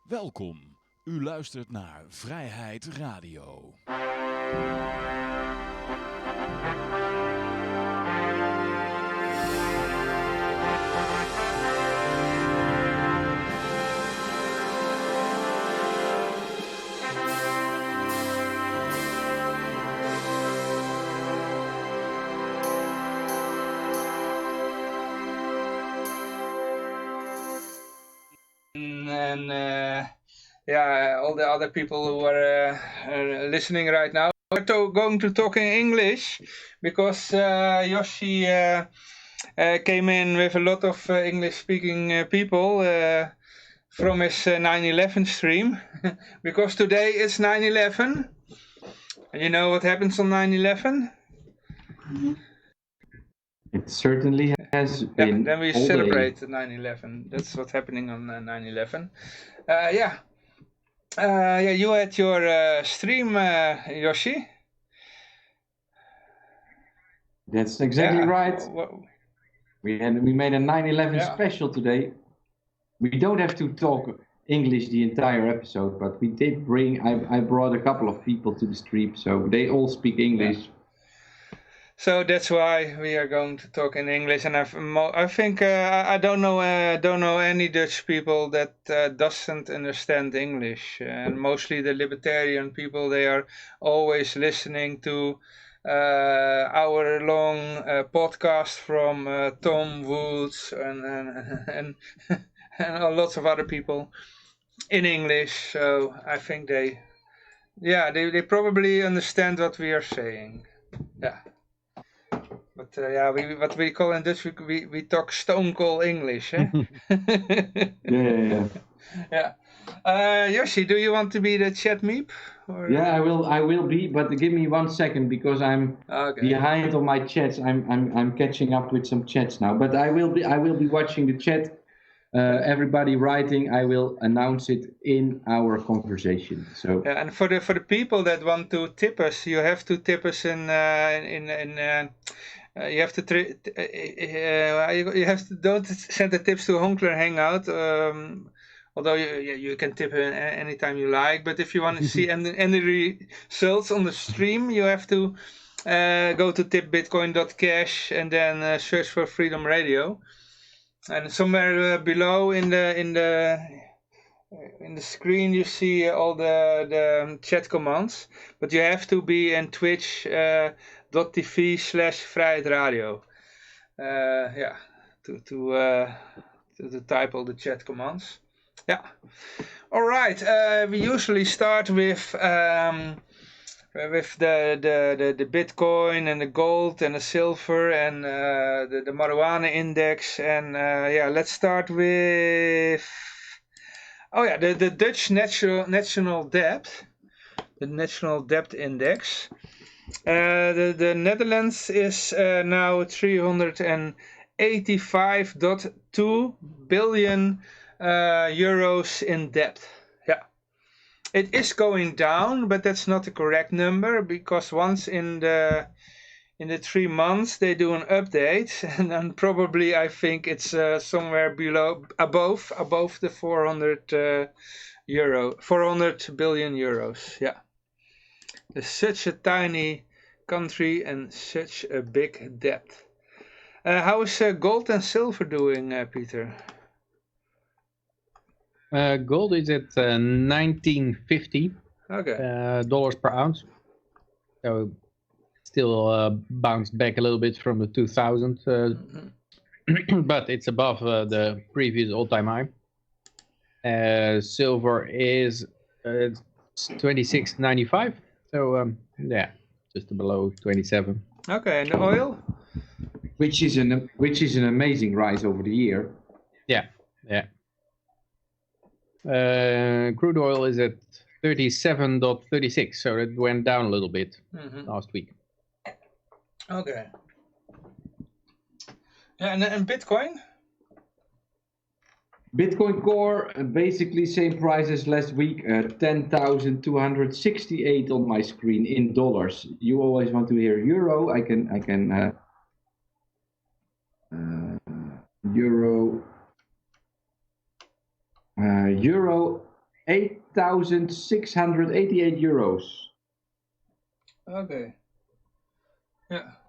Welkom. U luistert naar Vrijheidradio. And all the other people who are listening right now. We're going to talk in English because Yoshi came in with a lot of English-speaking people from his 9/11 stream. Because today is 9/11. And you know what happens on 9/11? It certainly has been. Then we celebrate 9/11. That's what's happening on 9/11. You had your stream, Yoshi. That's exactly right. We made a 9/11 special today. We don't have to talk English the entire episode, but we did bring. I brought a couple of people to the stream, so they all speak English. Yeah. So that's why we are going to talk in English, and I think I don't know any Dutch people that doesn't understand English, and mostly the libertarian people. They are always listening to hour-long podcast from Tom Woods and lots of other people in English. So I think they probably understand what we are saying. Yeah. But what we call in Dutch, we talk stone cold English, eh? Yeah. Yoshi, do you want to be the chat meep? Or? Yeah, I will be, but give me 1 second because I'm behind on my chats. I'm catching up with some chats now, but I will be watching the chat. Everybody writing, I will announce it in our conversation. So and for the people that want to tip us, you have to tip us in you have to don't send the tips to Honkler Hangout. Although you can tip anytime you like, but if you want to see any results on the stream, you have to go to tipbitcoin.cash and then search for Freedom Radio. And somewhere below in the screen you see all the chat commands, but you have to be in twitch.tv/Vrijheidradio. To type all the chat commands. Yeah. All right. We usually start with the Bitcoin and the gold and the silver and the marijuana index, and let's start with the Dutch national debt, the national debt index. The Netherlands is now 385.2 billion euros in debt. It is going down, but that's not the correct number, because once in the 3 months they do an update, and then probably I think it's somewhere above the 400 billion euros. Yeah, it's such a tiny country and such a big debt. How is gold and silver doing, Peter? Gold is at $19.50 dollars per ounce, so still bounced back a little bit from the 2000, but it's above the previous all-time high. Silver is $26.95, so just below 27. Okay, and the oil, which is an amazing rise over the year. Yeah. Crude oil is at 37.36, so it went down a little bit last week. Okay. Yeah, and Bitcoin? Bitcoin Core, basically same price as last week, 10,268 on my screen in dollars. You always want to hear euro. I can euro 8,688 euros. Oké. Ja.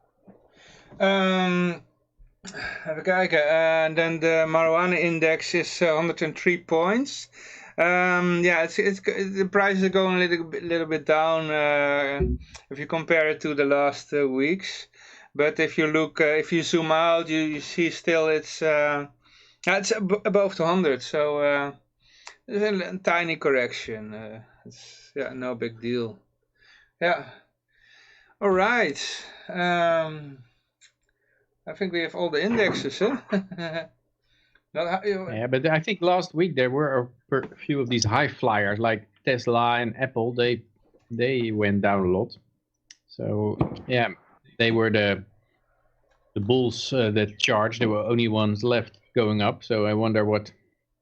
Even kijken. And then the marijuana index is 103 points. Yeah, the prices are going a little bit down if you compare it to the last weeks. But if you look, if you zoom out, you see still it's above the 100. So there's a tiny correction. It's no big deal. Yeah. All right. I think we have all the indexes, huh? Yeah, but I think last week there were a few of these high flyers like Tesla and Apple. They went down a lot. So yeah, they were the bulls that charged. There were only ones left going up. So I wonder what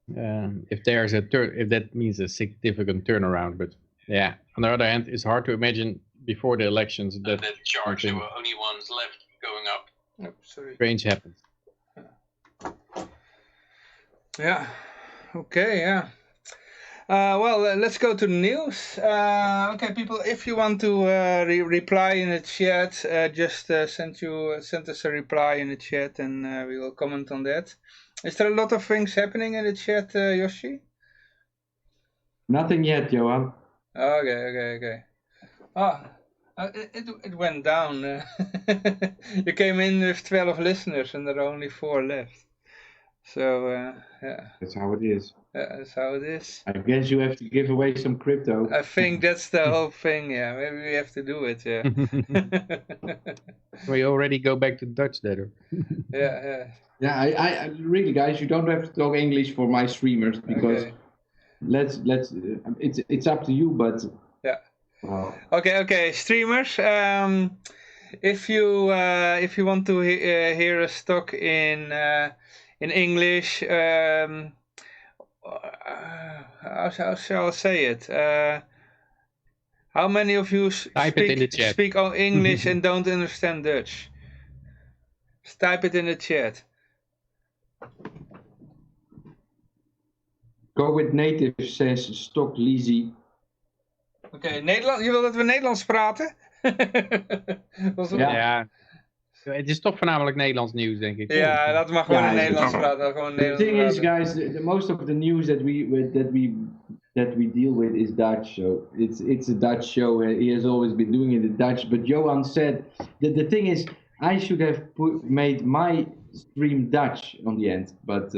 if there's if that means a significant turnaround. But yeah, on the other hand, it's hard to imagine before the elections that charged. There were only ones left going up. Oh, sorry. Strange happens. Yeah. Okay. Yeah. Well, let's go to the news. Okay, people, if you want to reply in the chat, just send us a reply in the chat, and we will comment on that. Is there a lot of things happening in the chat, Yoshi? Nothing yet, Johan. Okay. It went down. You came in with 12 listeners, and there are only 4 left. So yeah. That's how it is. Yeah, that's how it is. I guess you have to give away some crypto. I think that's the whole thing. Yeah, maybe we have to do it. Yeah. We already go back to Dutch later. Yeah. Yeah, I really, guys, you don't have to talk English for my streamers because let's it's up to you, but yeah. Wow. Okay, streamers. If you want to hear us talk in English, how shall I say it? How many of you speak English and don't understand Dutch? Just type it in the chat. Go with native, says Stock Lizzie. Oké, Nederland. Je wil dat we Nederlands praten? Ja. Het is toch voornamelijk Nederlands nieuws, denk ik. Ja, laten we maar gewoon in Nederlands praten. Gewoon the thing is, guys, the most of the news that we deal with is Dutch. So it's a Dutch show. He has always been doing it in Dutch. But Johan said that the thing is, I should have made my stream Dutch on the end, but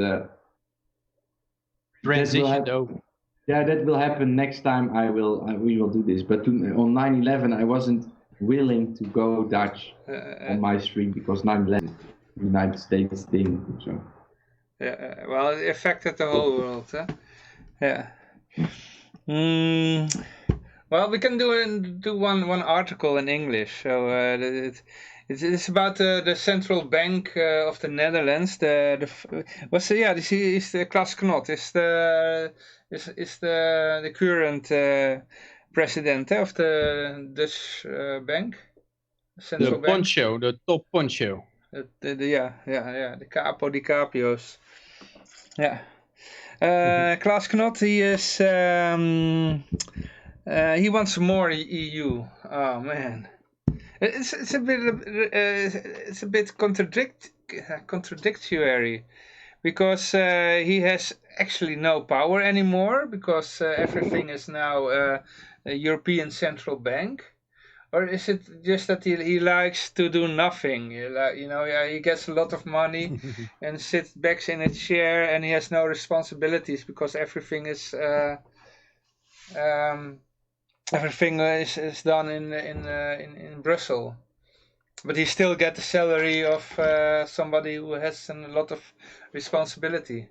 transition though. Yeah, that will happen next time. We will do this. But on 9/11, I wasn't willing to go Dutch on my stream because 9/11 United States thing. So. Yeah, well, it affected the whole world. Huh? Yeah. Well, we can do one article in English. So it's about the central bank of the Netherlands. This is the Klaas Knot. Is the current president of the Dutch bank. Central bank. Poncho, the top poncho. The capo di capios. Yeah. Klaas Knot, he is he wants more EU. Oh man, it's a bit contradictory because he has actually no power anymore because everything is now a European Central Bank. Or is it just that he likes to do nothing? He gets a lot of money and sits back in a chair and he has no responsibilities because everything is done in Brussels. But he still gets the salary of somebody who has a lot of responsibility.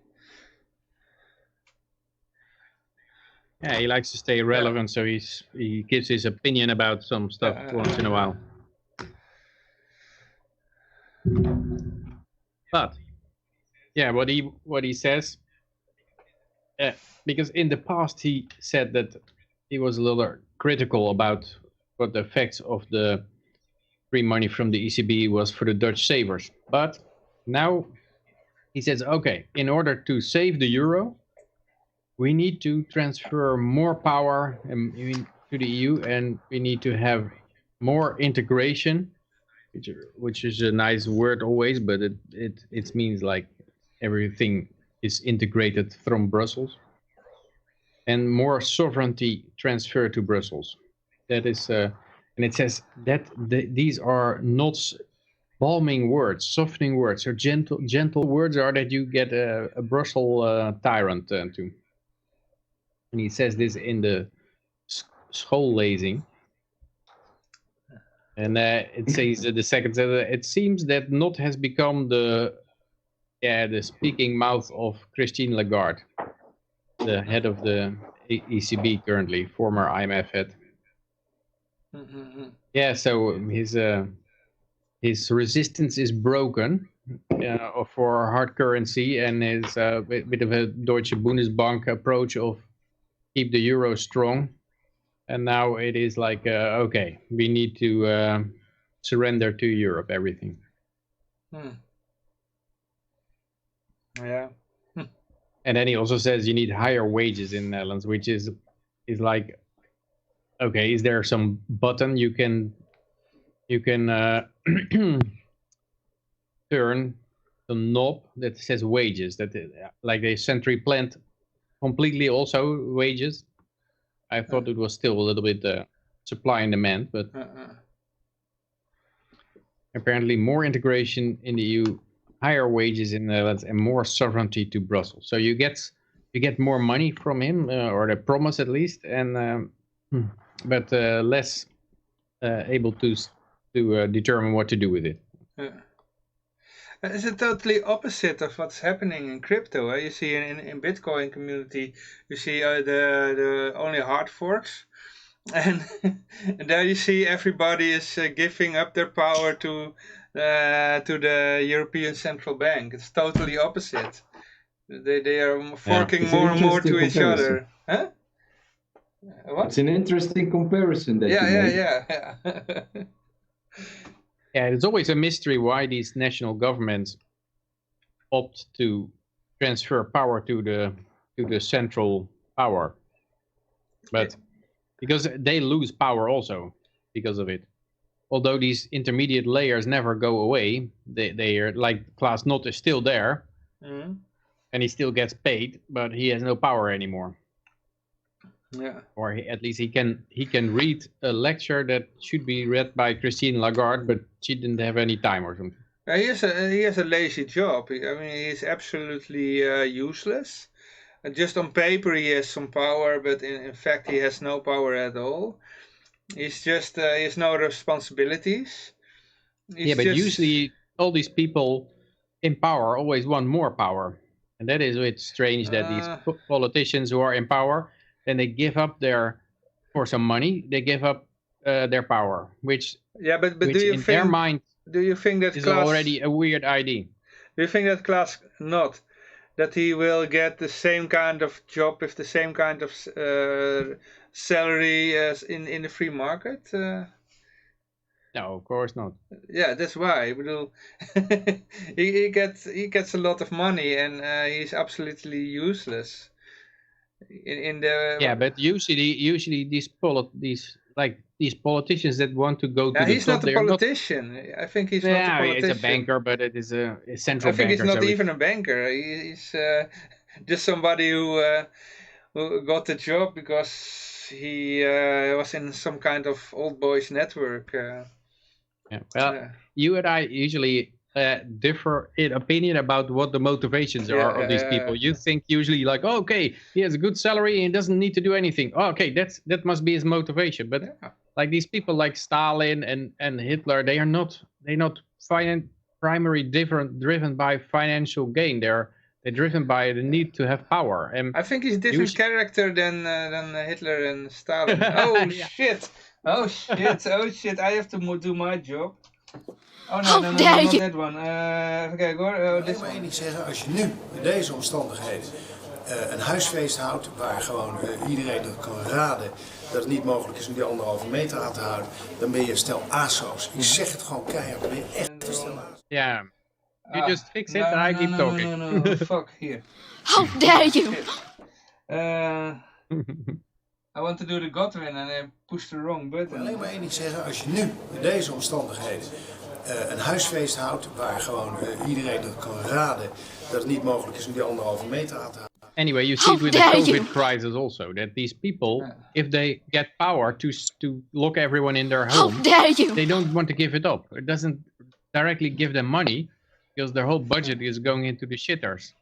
Yeah, he likes to stay relevant, so he gives his opinion about some stuff once in a while. But yeah, what he says, because in the past he said that he was a little critical about what the effects of the free money from the ECB was for the Dutch savers. But now he says, okay, in order to save the euro, we need to transfer more power to the EU, and we need to have more integration, which is a nice word always, but it means like everything is integrated from Brussels, and more sovereignty transfer to Brussels. That is, and it says that these are not balming words, softening words, or gentle words are that you get a Brussels tyrant to. And he says this in the schoollezing. And it says the second, it seems that Not has become the speaking mouth of Christine Lagarde, the head of the ECB currently, former IMF head. Yeah, so his resistance is broken for hard currency, and his bit of a Deutsche Bundesbank approach of keep the euro strong. And now it is like, okay, we need to surrender to Europe, everything. Yeah. And then he also says you need higher wages in the Netherlands, which is like, okay, is there some button you can turn the knob that says wages, that like they centrally plant completely also wages? I thought it was still a little bit supply and demand, but apparently more integration in the EU, higher wages in the Netherlands, and more sovereignty to Brussels. So you get more money from him, or the promise at least, and but less able to determine what to do with it. It's a totally opposite of what's happening in crypto. You see in Bitcoin community, you see the only hard forks, and there you see everybody is giving up their power to the European Central Bank. It's totally opposite. They are forking more and more to each other. Huh? What? It's an interesting comparison that you made. Yeah. Yeah, it's always a mystery why these national governments opt to transfer power to the central power, but because they lose power also because of it. Although these intermediate layers never go away, they are like Klaas Not is still there, and he still gets paid, but he has no power anymore. Yeah. Or at least he can read a lecture that should be read by Christine Lagarde, but she didn't have any time or something. He has a lazy job. I mean, he's absolutely useless. Just on paper he has some power, but in fact he has no power at all. He's just he has no responsibilities. But usually all these people in power always want more power, and that is it's strange that these politicians who are in power, then they give up for some money, they give up their power, which but which do you in think, their mind do you think that is already a weird idea? Do you think that Klaas Not, that he will get the same kind of job with the same kind of salary as in the free market? No, of course not. Yeah, that's why. He gets a lot of money, and he's absolutely useless. But usually these politicians that want to go to the top, he's not a politician. I think he's not a politician. He's a banker, but it is a central banker. I think he's not even a banker. He's just somebody who got the job because he was in some kind of old boys network. You and I usually differ in opinion about what the motivations are of these people. You think usually like, oh, okay, he has a good salary and doesn't need to do anything. Oh, okay, that must be his motivation. But like these people like Stalin and Hitler, they're not primarily driven by financial gain. They're driven by the need to have power. And I think he's a different character than Hitler and Stalin. Oh shit! Oh shit! I have to do my job. Oh no, not that one. Even kijken hoor. Ik wil één ding zeggen, als je nu in deze omstandigheden een huisfeest houdt waar gewoon iedereen kan raden dat het niet mogelijk is om die 1,5 meter aan te houden, dan ben je stel ASO's. Ik zeg het gewoon keihard, dan ben je echt een stel ASO's. Ja, You just fix it and I keep talking. No, fuck, here. How dare you! I want to do the Godwin and I pushed the wrong button. Alleen maar één ding zeggen, als je nu in deze omstandigheden een huisfeest houdt waar gewoon iedereen het kan raden dat het niet mogelijk is om die 1,5 meter aan te houden. Anyway, you see it with the COVID crisis also, that these people, if they get power to lock everyone in their home, they don't want to give it up. It doesn't directly give them money, because their whole budget is going into the shitters.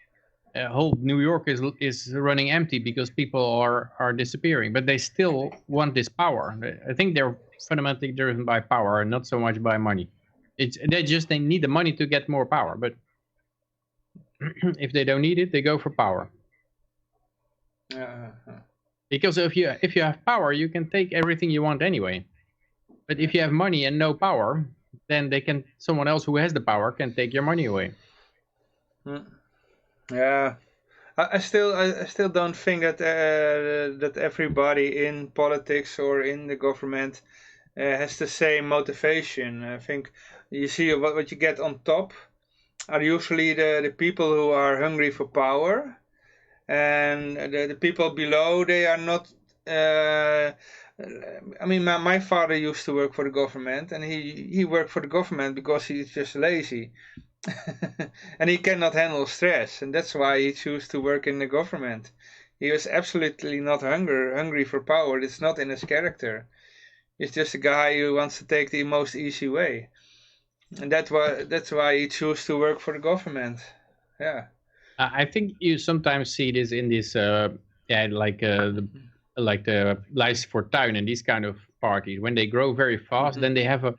Whole New York is running empty because people are disappearing, but they still want this power. I think they're fundamentally driven by power and not so much by money. They need the money to get more power, but if they don't need it, they go for power. Because if you have power, you can take everything you want anyway. But if you have money and no power, then someone else who has the power can take your money away. Yeah, I still don't think that that everybody in politics or in the government has the same motivation. I think you see what you get on top are usually the people who are hungry for power, and the people below, they are not. I mean, my father used to work for the government, and he worked for the government because he's just lazy. And he cannot handle stress, and that's why he chose to work in the government. He was absolutely not hungry for power. It's not in his character. He's just a guy who wants to take the most easy way, and that's why he chose to work for the government. Yeah. I think you sometimes see this in this like the Lijst voor Tuin and these kind of parties. When they grow very fast, then they have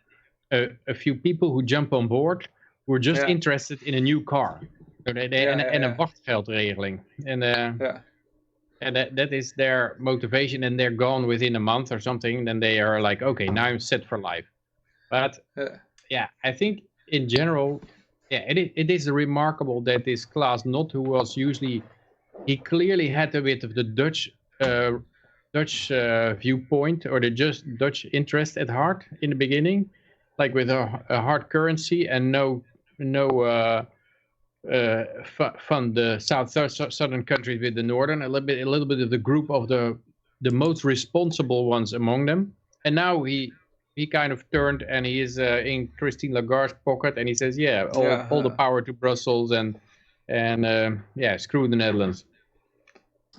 a few people who jump on board who are just interested in a new car. So and a wachtgeldregeling. And that is their motivation, and they're gone within a month or something. Then they are like, okay, now I'm set for life. But I think in general, it is remarkable that this Klaas Knot, who was usually, he clearly had a bit of the Dutch viewpoint, or the just Dutch interest at heart in the beginning, like with a hard currency and no fund the southern countries with the northern, a little bit of the group of the most responsible ones among them. And now he kind of turned, and he is in Christine Lagarde's pocket, and he says, all the power to Brussels, and screw the Netherlands.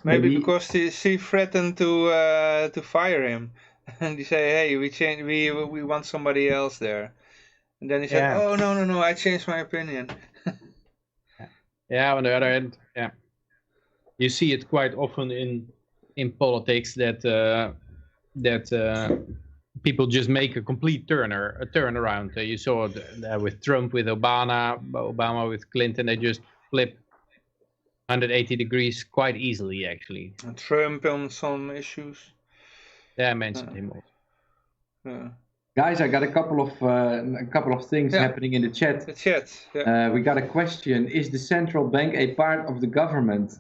Maybe because she threatened to fire him, and he say, hey, we want somebody else there. And then he said, oh, no, I changed my opinion. On the other hand, you see it quite often in politics that people just make a complete turnaround. You saw it with Trump, with Obama with Clinton. They just flip 180 degrees quite easily, actually. And Trump on some issues. Yeah, I mentioned him also. Yeah. Guys, I got a couple of things happening in the chat. The chat. We got a question: is the central bank a part of the government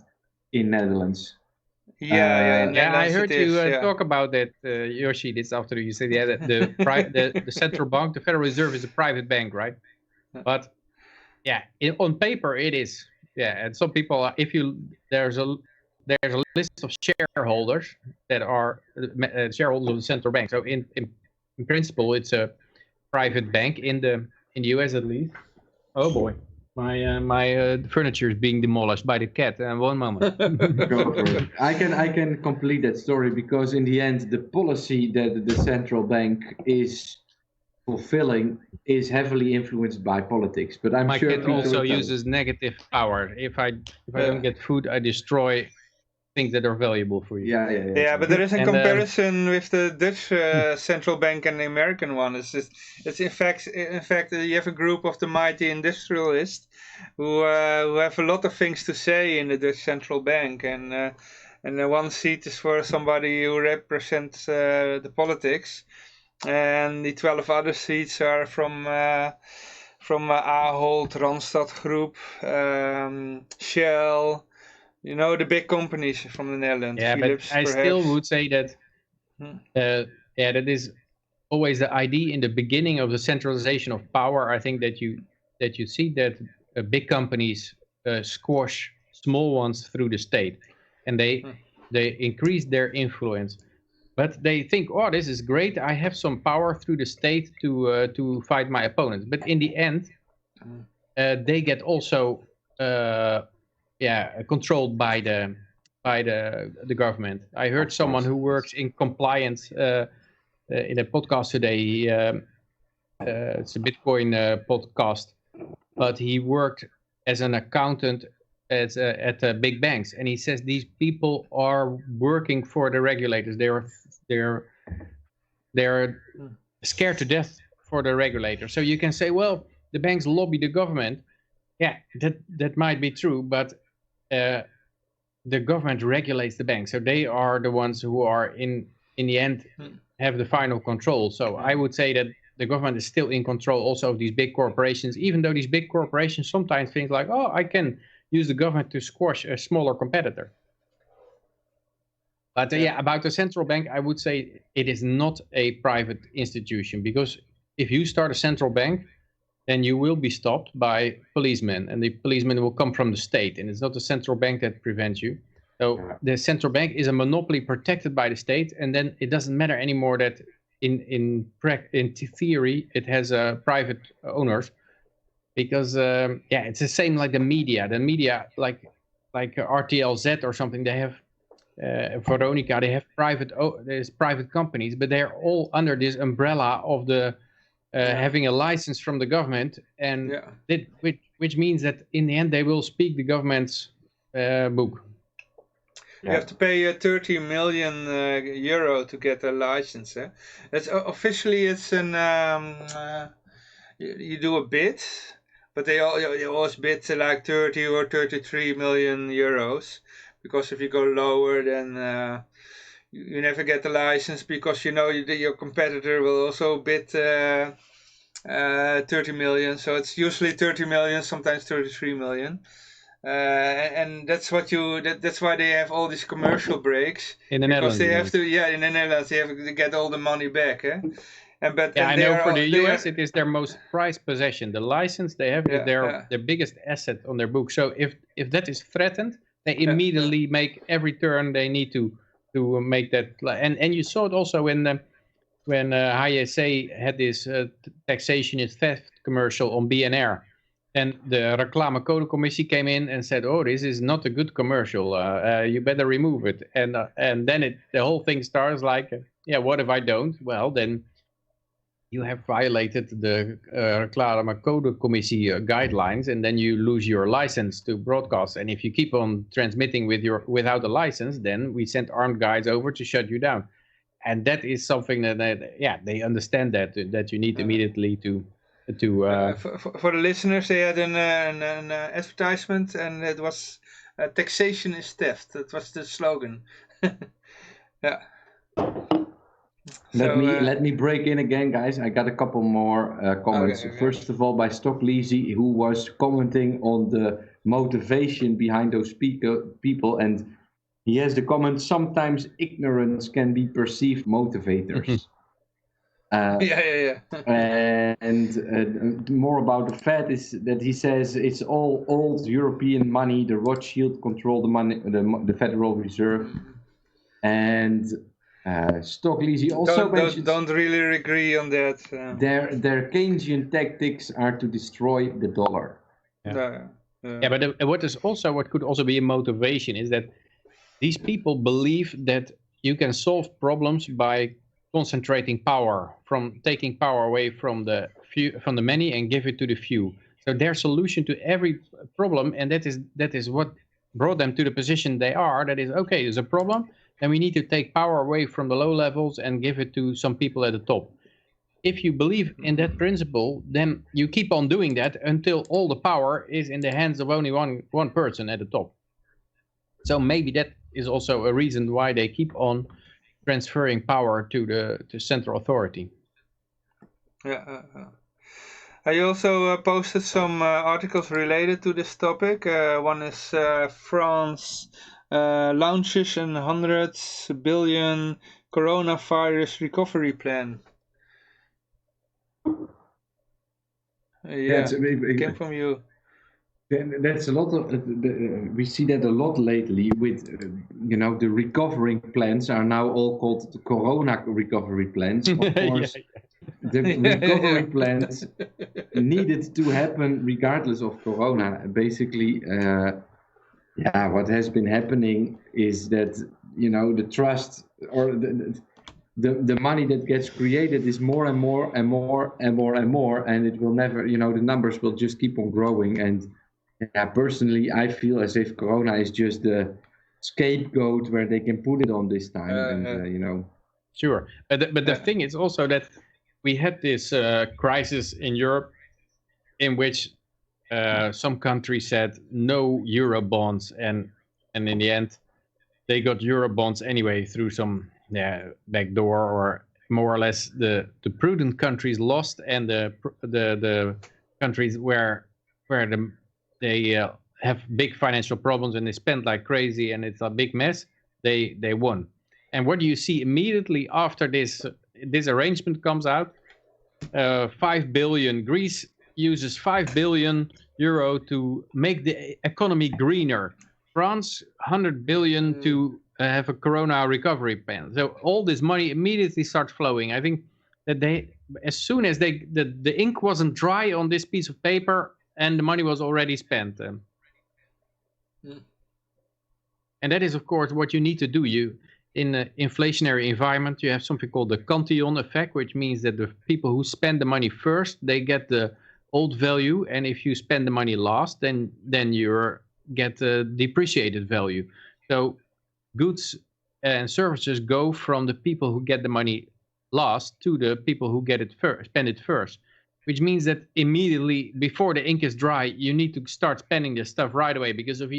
in Netherlands? I heard you talk about that, Yoshi. This after you said that the central bank, the Federal Reserve, is a private bank, right? But on paper it is. And some people, there's a list of shareholders that are shareholders of the central bank. So in principle, it's a private bank in the US at least. Oh boy, my furniture is being demolished by the cat. One moment. Go for it. I can complete that story, because in the end, the policy that the central bank is fulfilling is heavily influenced by politics. But I'm sure my cat also uses negative power. If I don't get food, I destroy things that are valuable for you. Yeah, but there is a comparison with the Dutch central bank and the American one. It's in fact you have a group of the mighty industrialists who have a lot of things to say in the Dutch central bank, and one seat is for somebody who represents the politics, and the 12 other seats are from Ahold, Randstad Group, Shell. You know, the big companies from the Netherlands. Yeah, Philips, but I still would say that that is always the idea in the beginning of the centralization of power. I think that you see that big companies squash small ones through the state, and they increase their influence. But they think, oh, this is great. I have some power through the state to fight my opponents. But in the end, they get also controlled by the government. I heard someone who works in compliance in a podcast today. It's a Bitcoin podcast, but he worked as an accountant at big banks, and he says these people are working for the regulators. They're scared to death for the regulator. So you can say, well, the banks lobby the government. Yeah, that might be true, but the government regulates the banks, so they are the ones who are in the end have the final control. So I would say that the government is still in control also of these big corporations, even though these big corporations sometimes think like, oh, I can use the government to squash a smaller competitor. But about the central bank, I would say it is not a private institution, because if you start a central bank, then you will be stopped by policemen, and the policemen will come from the state, and it's not the central bank that prevents you. So the central bank is a monopoly protected by the state, and then it doesn't matter anymore that in theory it has private owners, because it's the same like the media. The media, like RTLZ or something, they have Veronica, they have there's private companies, but they're all under this umbrella of the having a license from the government, and which means that in the end they will speak the government's book. You have to pay 30 million euro to get a license. It's officially it's an you do a bid, but they always bid like 30 or 33 million euros, because if you go lower, then you never get the license, because you know your competitor will also bid 30 million. So it's usually 30 million, sometimes 33 million. And that's what that's why they have all these commercial breaks in the because Netherlands. They have to, in the Netherlands they have to get all the money back. I know for the US it is their most prized possession. The license they have is their biggest asset on their book. So if that is threatened, they immediately make every turn they need to make that. And you saw it also when HSE had this taxation is theft commercial on BNR. And the reclamecodecommissie came in and said, oh, this is not a good commercial. You better remove it. And then the whole thing starts like, what if I don't? Well, then you have violated the reclamecodecommissie guidelines, and then you lose your license to broadcast. And if you keep on transmitting without a license, then we send armed guys over to shut you down. And that is something that they understand that you need immediately to for the listeners, they had an advertisement, and it was taxation is theft. That was the slogan. Let me break in again, guys. I got a couple more comments. Okay. First of all, by Stock Lizzie, who was commenting on the motivation behind those people, and he has the comment: sometimes ignorance can be perceived motivators. And more about the Fed is that he says it's all old European money. The Rothschild control the money, the Federal Reserve, and Stock Lizzie also don't really agree on that. Their Keynesian tactics are to destroy the dollar. But what could also be a motivation is that these people believe that you can solve problems by concentrating power, from taking power away from the many and give it to the few. So their solution to every problem, and that is what brought them to the position they are. That is, okay, there's a problem, and we need to take power away from the low levels and give it to some people at the top. If you believe in that principle, then you keep on doing that until all the power is in the hands of only one person at the top. So maybe that is also a reason why they keep on transferring power to central authority. I also posted some articles related to this topic. One is France launches an 100 billion coronavirus recovery plan. It came from you. That's a lot of we see that a lot lately with the recovering plans are now all called the Corona recovery plans. Of course, the recovery plans needed to happen regardless of Corona. Basically, what has been happening is that the trust or the money that gets created is more and more and more and more and more, and it will never, the numbers will just keep on growing. And personally, I feel as if Corona is just the scapegoat where they can put it on this time. Sure, but the thing is also that we had this crisis in Europe in which some countries said no euro bonds, and in the end they got euro bonds anyway through some back door, or more or less the prudent countries lost, and the countries where they have big financial problems and they spend like crazy and it's a big mess, they won. And what do you see immediately after this arrangement comes out? 5 billion. Greece uses 5 billion euro to make the economy greener. France 100 billion to have a Corona recovery plan. So all this money immediately starts flowing. I think that as soon as the ink wasn't dry on this piece of paper and the money was already spent. And that is, of course, what you need to do. In an inflationary environment, you have something called the Cantillon effect, which means that the people who spend the money first, they get the old value, and if you spend the money last, then you get the depreciated value. So goods and services go from the people who get the money last to the people who get it first, spend it first, which means that immediately before the ink is dry, you need to start spending this stuff right away, because if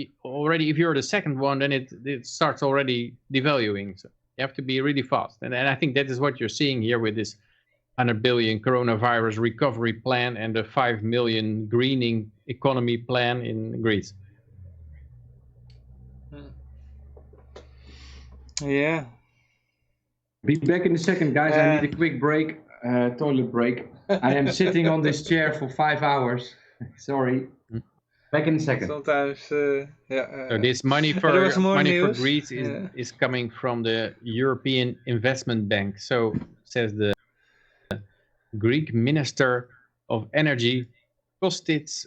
you're the second one, then it starts already devaluing. So you have to be really fast. And I think that is what you're seeing here with this 100 billion coronavirus recovery plan and the 5 million greening economy plan in Greece. Yeah. Be back in a second, guys. I need a quick break, toilet break. I am sitting on this chair for 5 hours. Sorry. Back in a second. Sometimes, So this money for Greece is coming from the European Investment Bank. So says the Greek Minister of Energy, Kostis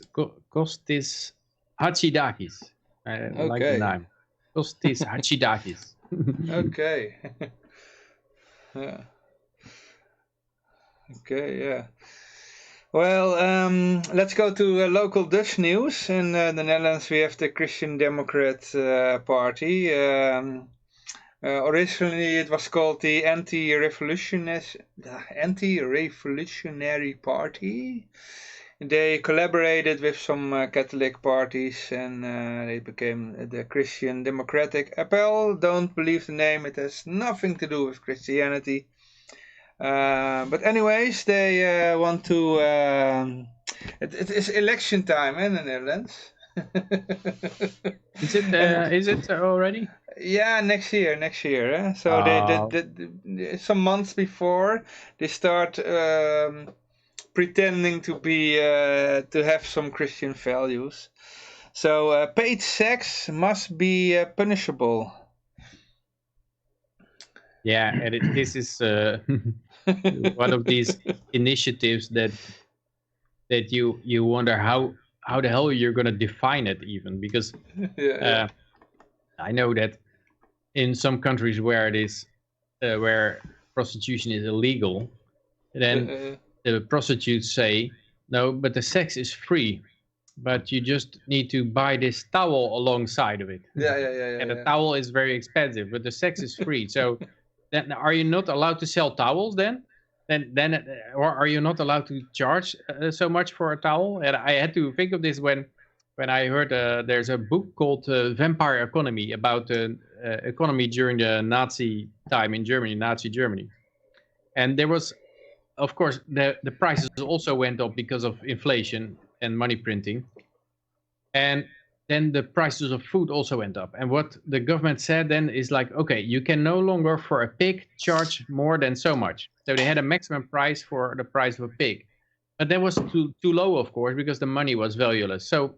Hatzidakis. I like the name. Kostis Hatzidakis. Okay. Yeah. Okay, yeah. Well, let's go to local Dutch news. In the Netherlands, we have the Christian Democrat Party. Originally, it was called the Anti-Revolutionary Party. They collaborated with some Catholic parties, and they became the Christian Democratic Appel. Don't believe the name; it has nothing to do with Christianity. But anyways, they want to. It is election time in the Netherlands. Is it already? Yeah, next year. So they some months before they start pretending to be to have some Christian values. So paid sex must be punishable. Yeah, and this is one of these initiatives that you wonder how the hell you're going to define it, even, because I know that in some countries where it is where prostitution is illegal, then the prostitutes say, no, but the sex is free, but you just need to buy this towel alongside of it. And the towel is very expensive, but the sex is free. So then are you not allowed to sell towels then? Then or are you not allowed to charge so much for a towel? And I had to think of this when I heard there's a book called Vampire Economy, about the economy during the Nazi time in Germany, Nazi Germany. And there was, of course, the prices also went up because of inflation and money printing. And then the prices of food also went up. And what the government said then is like, okay, you can no longer for a pig charge more than so much. So they had a maximum price for the price of a pig. But that was too low, of course, because the money was valueless. So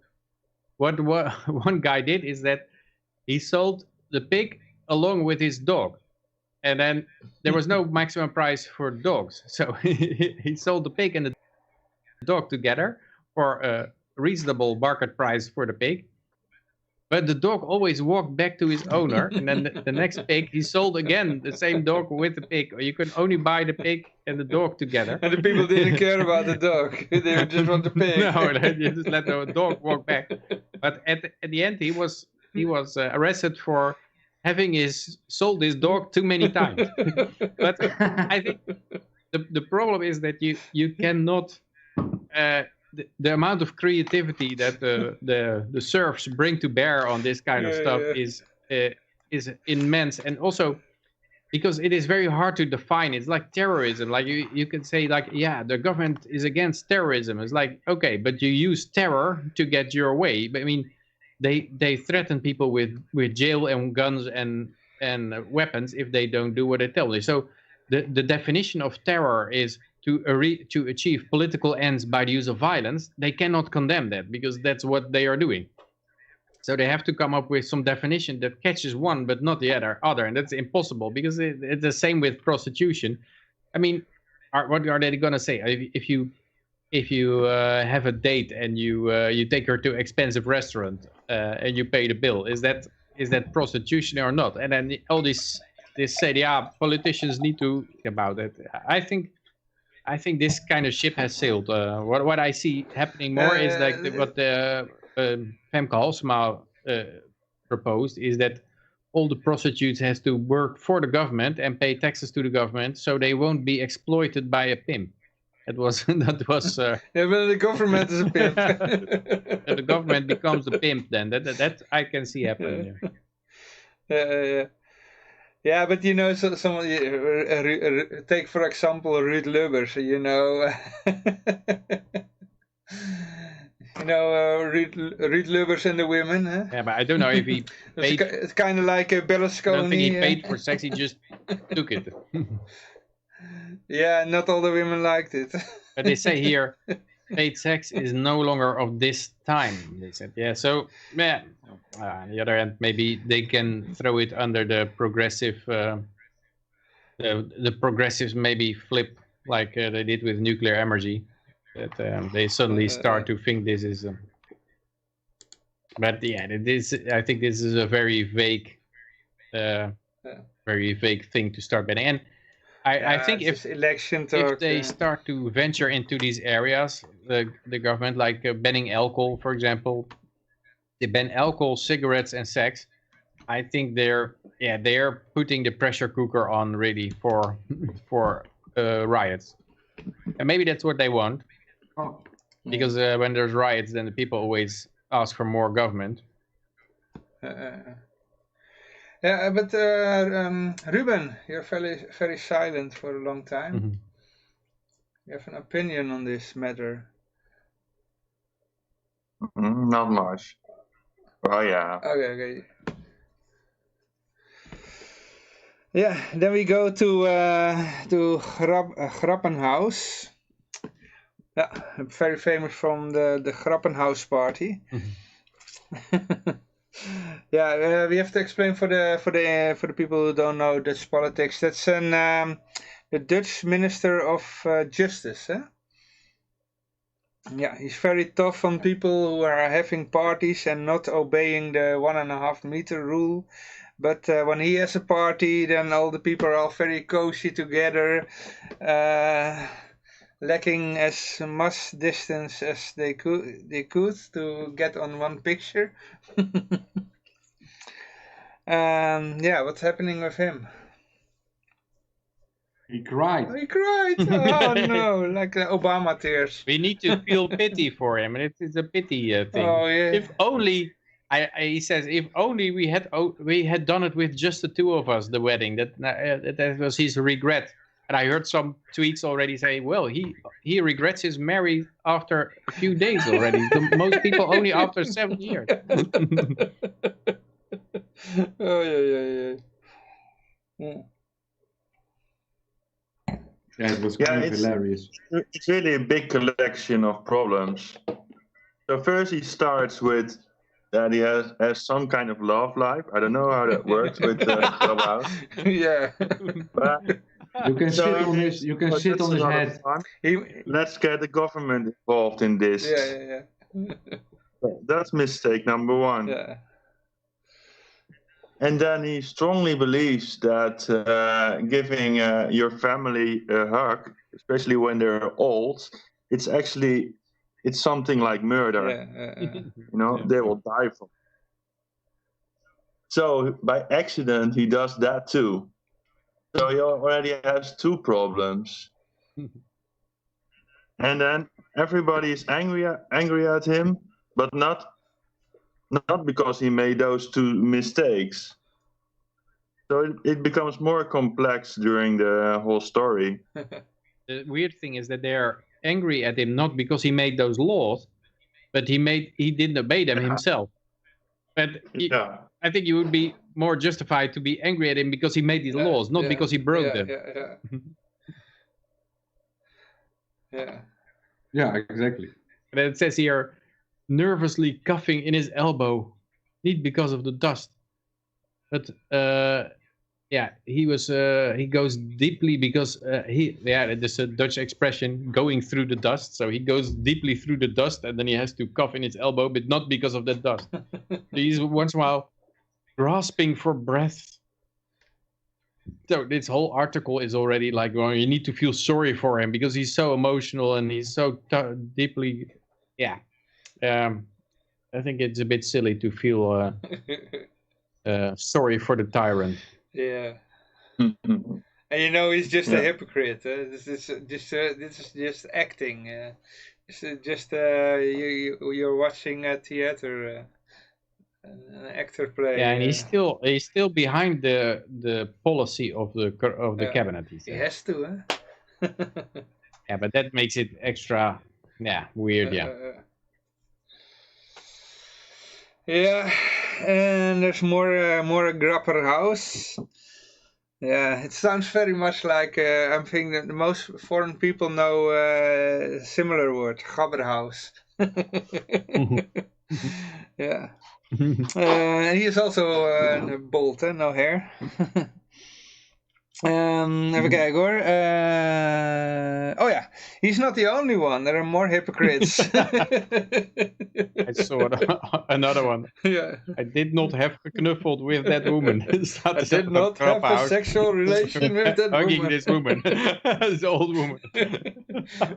what one guy did is that he sold the pig along with his dog. And then there was no maximum price for dogs. So he sold the pig and the dog together for a reasonable market price for the pig. But the dog always walked back to his owner. And then the next pig, he sold again the same dog with the pig. Or you could only buy the pig and the dog together. And the people didn't care about the dog. They just want the pig. No, you just let the dog walk back. But at the end, he was arrested for having sold his dog too many times. But I think the problem is that you cannot... the amount of creativity that the serfs bring to bear on this kind of stuff is immense, and also because it is very hard to define. It's like terrorism. Like you can say like, yeah, the government is against terrorism. It's like, okay, but you use terror to get your way. But I mean, they threaten people with jail and guns and weapons if they don't do what they tell you. So the definition of terror is to achieve political ends by the use of violence. They cannot condemn that because that's what they are doing. So they have to come up with some definition that catches one but not the other, and that's impossible because it's the same with prostitution. I mean, what are they going to say if you have a date and you take her to an expensive restaurant and you pay the bill? Is that prostitution or not? And then all this say, yeah, politicians need to think about it. I think this kind of ship has sailed. What I see happening more is like what Femke Halsema proposed is that all the prostitutes has to work for the government and pay taxes to the government, so they won't be exploited by a pimp. Yeah, but the government is a pimp. The government becomes the pimp then. That I can see happening. Yeah, but you know, someone take for example Ruud Lubbers. You know, Ruud Lubbers and the women. Huh? Yeah, but I don't know if he paid. It's kind of like a Berlusconi. I don't think he paid for sex. He just took it. Yeah, not all the women liked it. But they say here, paid sex is no longer of this time. They said, yeah. So, yeah. On the other hand, maybe they can throw it under the progressive. The progressives maybe flip like they did with nuclear energy. That they suddenly start to think this is. But yeah, I think this is a very vague, thing to start banning. And I think if they start to venture into these areas, the government, like banning alcohol, for example, they ban alcohol, cigarettes, and sex. I think they're putting the pressure cooker on really for riots, and maybe that's what they want. Because when there's riots, then the people always ask for more government. Yeah, but Ruben, you're very silent for a long time. Mm-hmm. You have an opinion on this matter? Not much. Oh yeah. Okay. Yeah, then we go to Grappenhaus. Yeah, very famous from the Grappenhaus party. Mm-hmm. Yeah, we have to explain for the people who don't know Dutch politics. That's the Dutch Minister of Justice. Eh? Yeah, he's very tough on people who are having parties and not obeying the 1.5 meter rule. But when he has a party, then all the people are all very cozy together, lacking as much distance as they could to get on one picture. Yeah, what's happening with him? He cried. Oh, he cried. Oh no, like Obama tears. We need to feel pity for him, and it's a pity thing. Oh yeah. If only, he says, if only we had done it with just the two of us, the wedding. That was his regret. And I heard some tweets already say, well, he regrets his marriage after a few days already. Most people only after 7 years. Oh yeah. Yeah, it was kind of hilarious. It's really a big collection of problems. So first he starts with that he has some kind of love life. I don't know how that works with Clubhouse. Yeah. But, You can sit on his head. Let's get the government involved in this. Yeah. That's mistake number one. Yeah. And then he strongly believes that giving your family a hug, especially when they're old, it's something like murder. Yeah. They will die from it. So by accident, he does that too. So he already has two problems. And then everybody is angry at him, but not because he made those two mistakes. So it becomes more complex during the whole story. The weird thing is that they're angry at him not because he made those laws, but he didn't obey them himself. But I think you would be more justified to be angry at him because he made these laws, not because he broke them. Yeah, exactly. And it says here, nervously coughing in his elbow, not because of the dust, but he goes deeply because there's a Dutch expression, going through the dust. So he goes deeply through the dust, and then he has to cough in his elbow, but not because of that dust. He's once in a while grasping for breath. So this whole article is already like, well, you need to feel sorry for him because he's so emotional and he's so deeply, I think it's a bit silly to feel sorry for the tyrant. Yeah. And he's just a hypocrite. This is just acting. You're watching a theater. An actor play. Yeah, and he's still behind the policy of the cabinet. He has to, huh? Yeah, but that makes it extra, weird. Yeah, and there's more Grapper House. Yeah, it sounds very much like I'm thinking that the most foreign people know a similar word, Gabberhaus. Yeah. And he is also bald, no hair. Even kijken hoor. Oh yeah, he's not the only one. There are more hypocrites. I saw another one. Yeah. I did not have geknuffeld with that woman. I did not have a sexual relation with that woman. Hugging this woman. This old woman.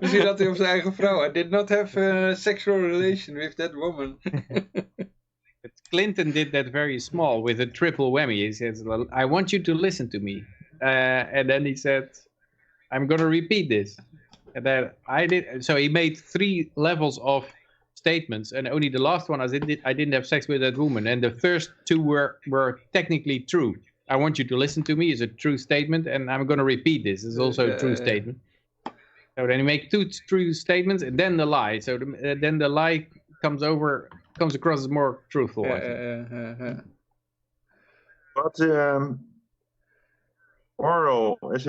Misschien had hij op zijn eigen vrouw. I did not have a sexual relation with that woman. But Clinton did that very small with a triple whammy. He says, well, I want you to listen to me. And then he said, I'm going to repeat this. And then I did. So he made 3 levels of statements. And only the last one, I didn't have sex with that woman. And the first 2 were technically true. I want you to listen to me is a true statement. And I'm going to repeat this. It's also a true statement. So then he makes 2 true statements and then the lie. So then the lie comes across as more truthful. But oral, is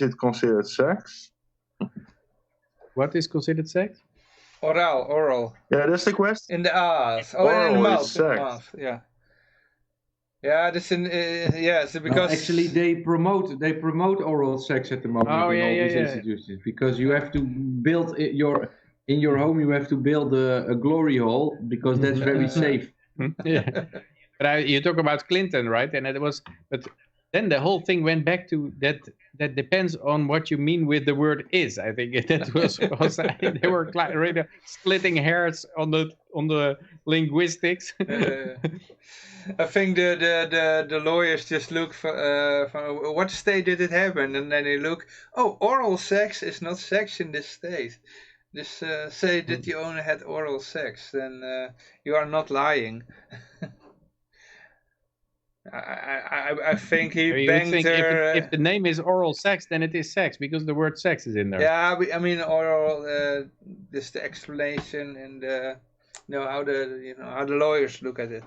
it considered sex? What is considered sex? Oral. Yeah, that's the question. In the ass. Oral in the mouth. is sex. Yeah. Yeah, this in so because actually they promote oral sex at the moment in all these institutions because you have to build in your home you have to build a glory hole because that's very safe. Yeah. But you talk about Clinton, right? And but then the whole thing went back to that depends on what you mean with the word is. I think that was they were really splitting hairs on the linguistics. I think the lawyers just look for what state did it happen, and then they look. Oh, oral sex is not sex in this state. Just say that you only had oral sex, then you are not lying. I think he banged her. If the name is oral sex, then it is sex because the word sex is in there. Yeah, I mean oral. This the explanation and how the lawyers look at it.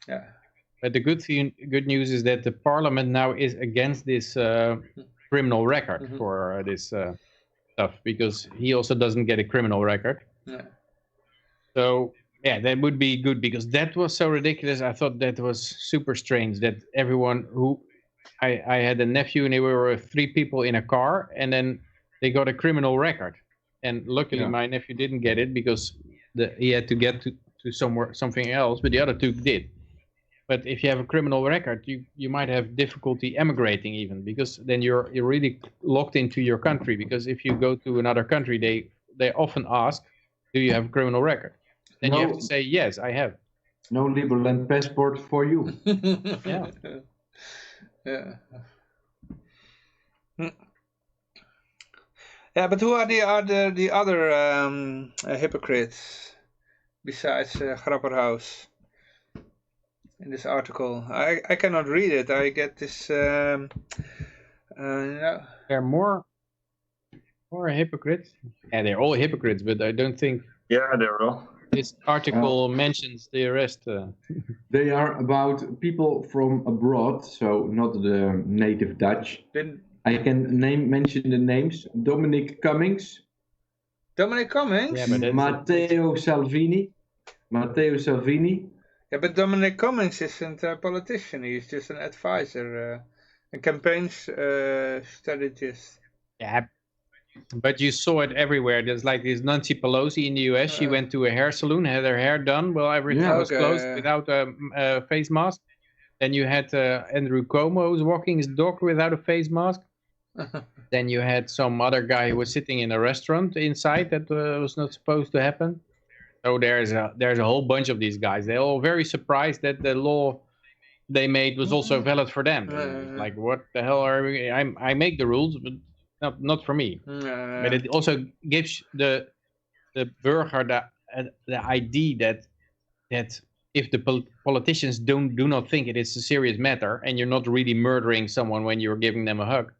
Yeah. But the good news is that the parliament now is against this criminal record for this stuff because he also doesn't get a criminal record. Yeah. So Yeah, that would be good because that was so ridiculous. I thought that was super strange that everyone who I had a nephew and there were 3 people in a car and then they got a criminal record. And luckily my nephew didn't get it because he had to get to something else, but the other 2 did. But if you have a criminal record, you might have difficulty emigrating even because then you're really locked into your country. Because if you go to another country, they often ask, do you have a criminal record? Then you have to say, yes, I have. No Liberland passport for you. Yeah. Yeah. Yeah, but who are the other hypocrites besides Grapperhaus in this article? I cannot read it. I get this. There are more hypocrites. Yeah, they're all hypocrites, but I don't think. Yeah, they're all. This article mentions the rest. They are about people from abroad, so not the native Dutch. I can mention the names: Dominic Cummings. Dominic Cummings? Yeah, Matteo Salvini. Yeah, but Dominic Cummings isn't a politician. He's just an advisor, a campaign strategist. Yeah, but you saw it everywhere. There's like this Nancy Pelosi in the US. She went to a hair salon, had her hair done. Well, everything was closed without a face mask. Then you had Andrew Cuomo who's walking his dog without a face mask. Then you had some other guy who was sitting in a restaurant inside that was not supposed to happen. So there's a whole bunch of these guys. They're all very surprised that the law they made was also valid for them. Like, what the hell are we? I make the rules, but not for me. But it also gives the burger the idea that if the politicians do not think it is a serious matter and you're not really murdering someone when you're giving them a hug,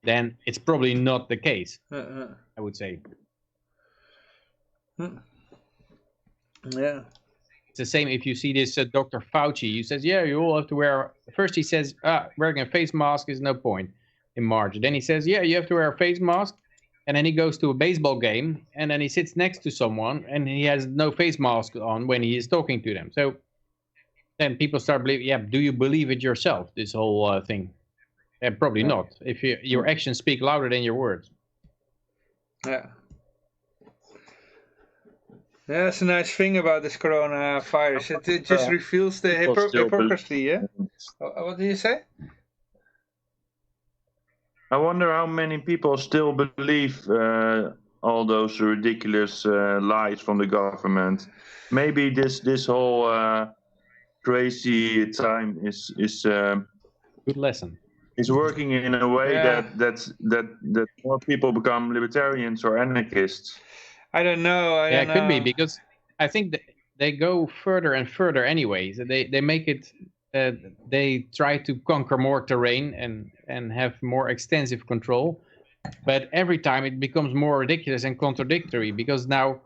then it's probably not the case. I would say. Yeah. It's the same if you see this Dr. Fauci. He says, yeah, you all have to wear. First he says, wearing a face mask is no point in March. Then he says, yeah, you have to wear a face mask. And then he goes to a baseball game and then he sits next to someone and he has no face mask on when he is talking to them. So then people start believing, yeah, do you believe it yourself, this whole thing? Probably not. If your actions speak louder than your words. Yeah. Yeah, that's a nice thing about this coronavirus. It just reveals the hypocrisy, yeah? What do you say? I wonder how many people still believe all those ridiculous lies from the government. Maybe this whole crazy time is good lesson. Is working in a way that more people become libertarians or anarchists. I don't know. It could be because I think that they go further and further anyways. They make it. They try to conquer more terrain and have more extensive control, but every time it becomes more ridiculous and contradictory because now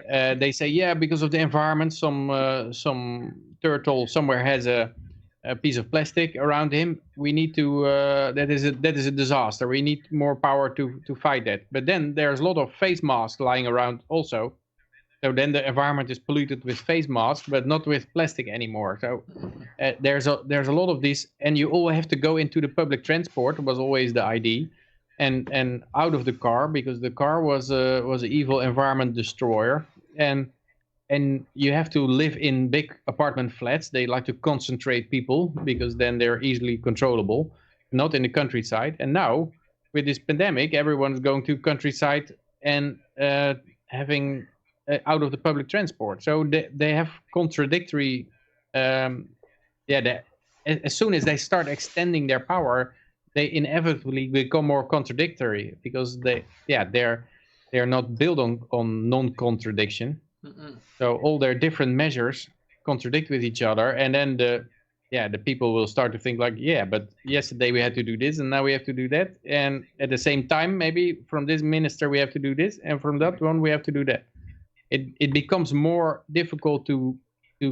they say because of the environment, some turtle somewhere has a piece of plastic around him. We need to that is a disaster. We need more power to fight that. But then there's a lot of face masks lying around also. So then the environment is polluted with face masks, but not with plastic anymore. So there's a lot of these, and you all have to go into the public transport. Was always the idea, and out of the car because the car was an evil environment destroyer, and you have to live in big apartment flats. They like to concentrate people because then they're easily controllable, not in the countryside. And now with this pandemic, everyone's going to countryside and having out of the public transport. So they have contradictory, as soon as they start extending their power, they inevitably become more contradictory because they're not built on non-contradiction. So all their different measures contradict with each other, and then the people will start to think like, but yesterday we had to do this and now we have to do that, and at the same time maybe from this minister we have to do this and from that one we have to do that. It becomes more difficult to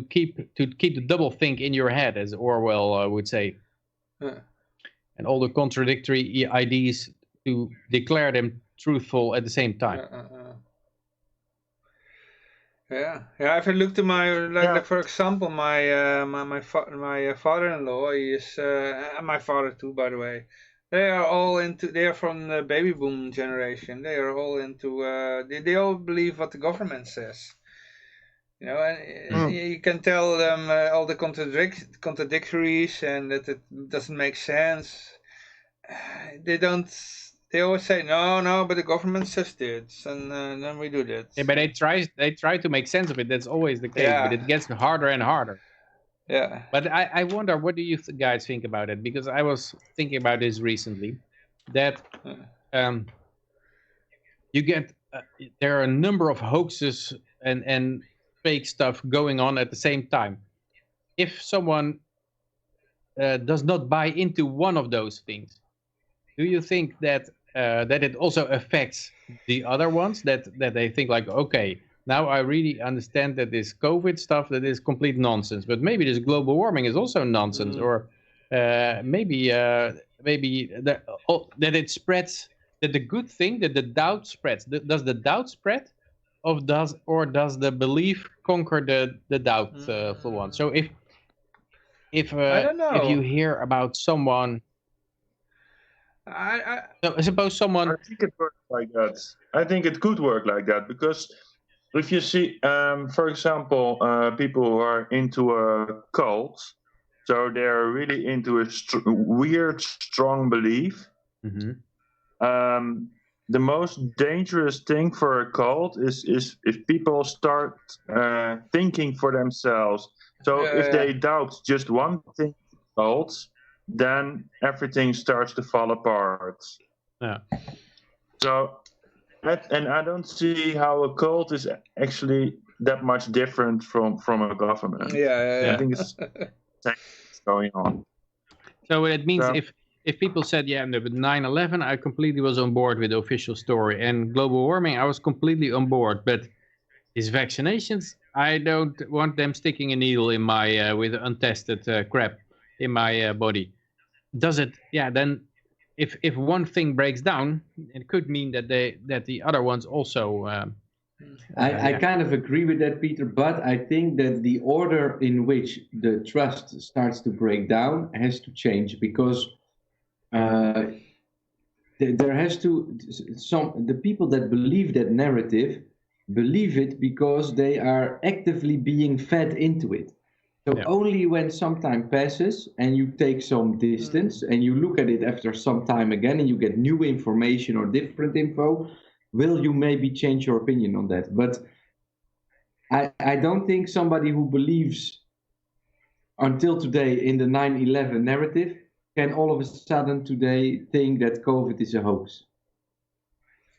keep the double think in your head, as Orwell would say, and all the contradictory ideas to declare them truthful at the same time. Yeah. If I look to like for example, my father-in-law, he is and my father too, by the way. They are from the baby boom generation. They are all into they all believe what the government says. And you can tell them all the contradictories and that it doesn't make sense. They don't. They always say no, but the government says this, and then we do that. Yeah, but they try to make sense of it. That's always the case, but it gets harder and harder. Yeah. But I wonder, what do you guys think about it? Because I was thinking about this recently, that you get there are a number of hoaxes and fake stuff going on at the same time. If someone does not buy into one of those things, do you think that it also affects the other ones, that they think like, okay, now I really understand that this COVID stuff, that is complete nonsense, but maybe this global warming is also nonsense, or maybe that it spreads, that the good thing, that the doubt spreads. Does the doubt spread, or does the belief conquer the doubt for one? So if I don't know. if you hear about someone, so suppose someone. I think it works like that. I think it could work like that, because if you see, for example, people who are into a cult, so they're really into a weird, strong belief. The most dangerous thing for a cult is if people start thinking for themselves. So if they doubt just one thing, cults, then everything starts to fall apart. Yeah. So, and I don't see how a cult is actually that much different from a government. Yeah. I think it's going on. So it means if people said, yeah, no, but 9/11, I completely was on board with the official story, and global warming, I was completely on board, but these vaccinations, I don't want them sticking a needle in my with untested crap in my body. Does it? Yeah. Then, if one thing breaks down, it could mean that the other ones also. I kind of agree with that, Peter, but I think that the order in which the trust starts to break down has to change, because there has to the people that believe that narrative believe it because they are actively being fed into it. So only when some time passes and you take some distance and you look at it after some time again and you get new information or different info, will you maybe change your opinion on that. But I don't think somebody who believes until today in the 9/11 narrative can all of a sudden today think that COVID is a hoax.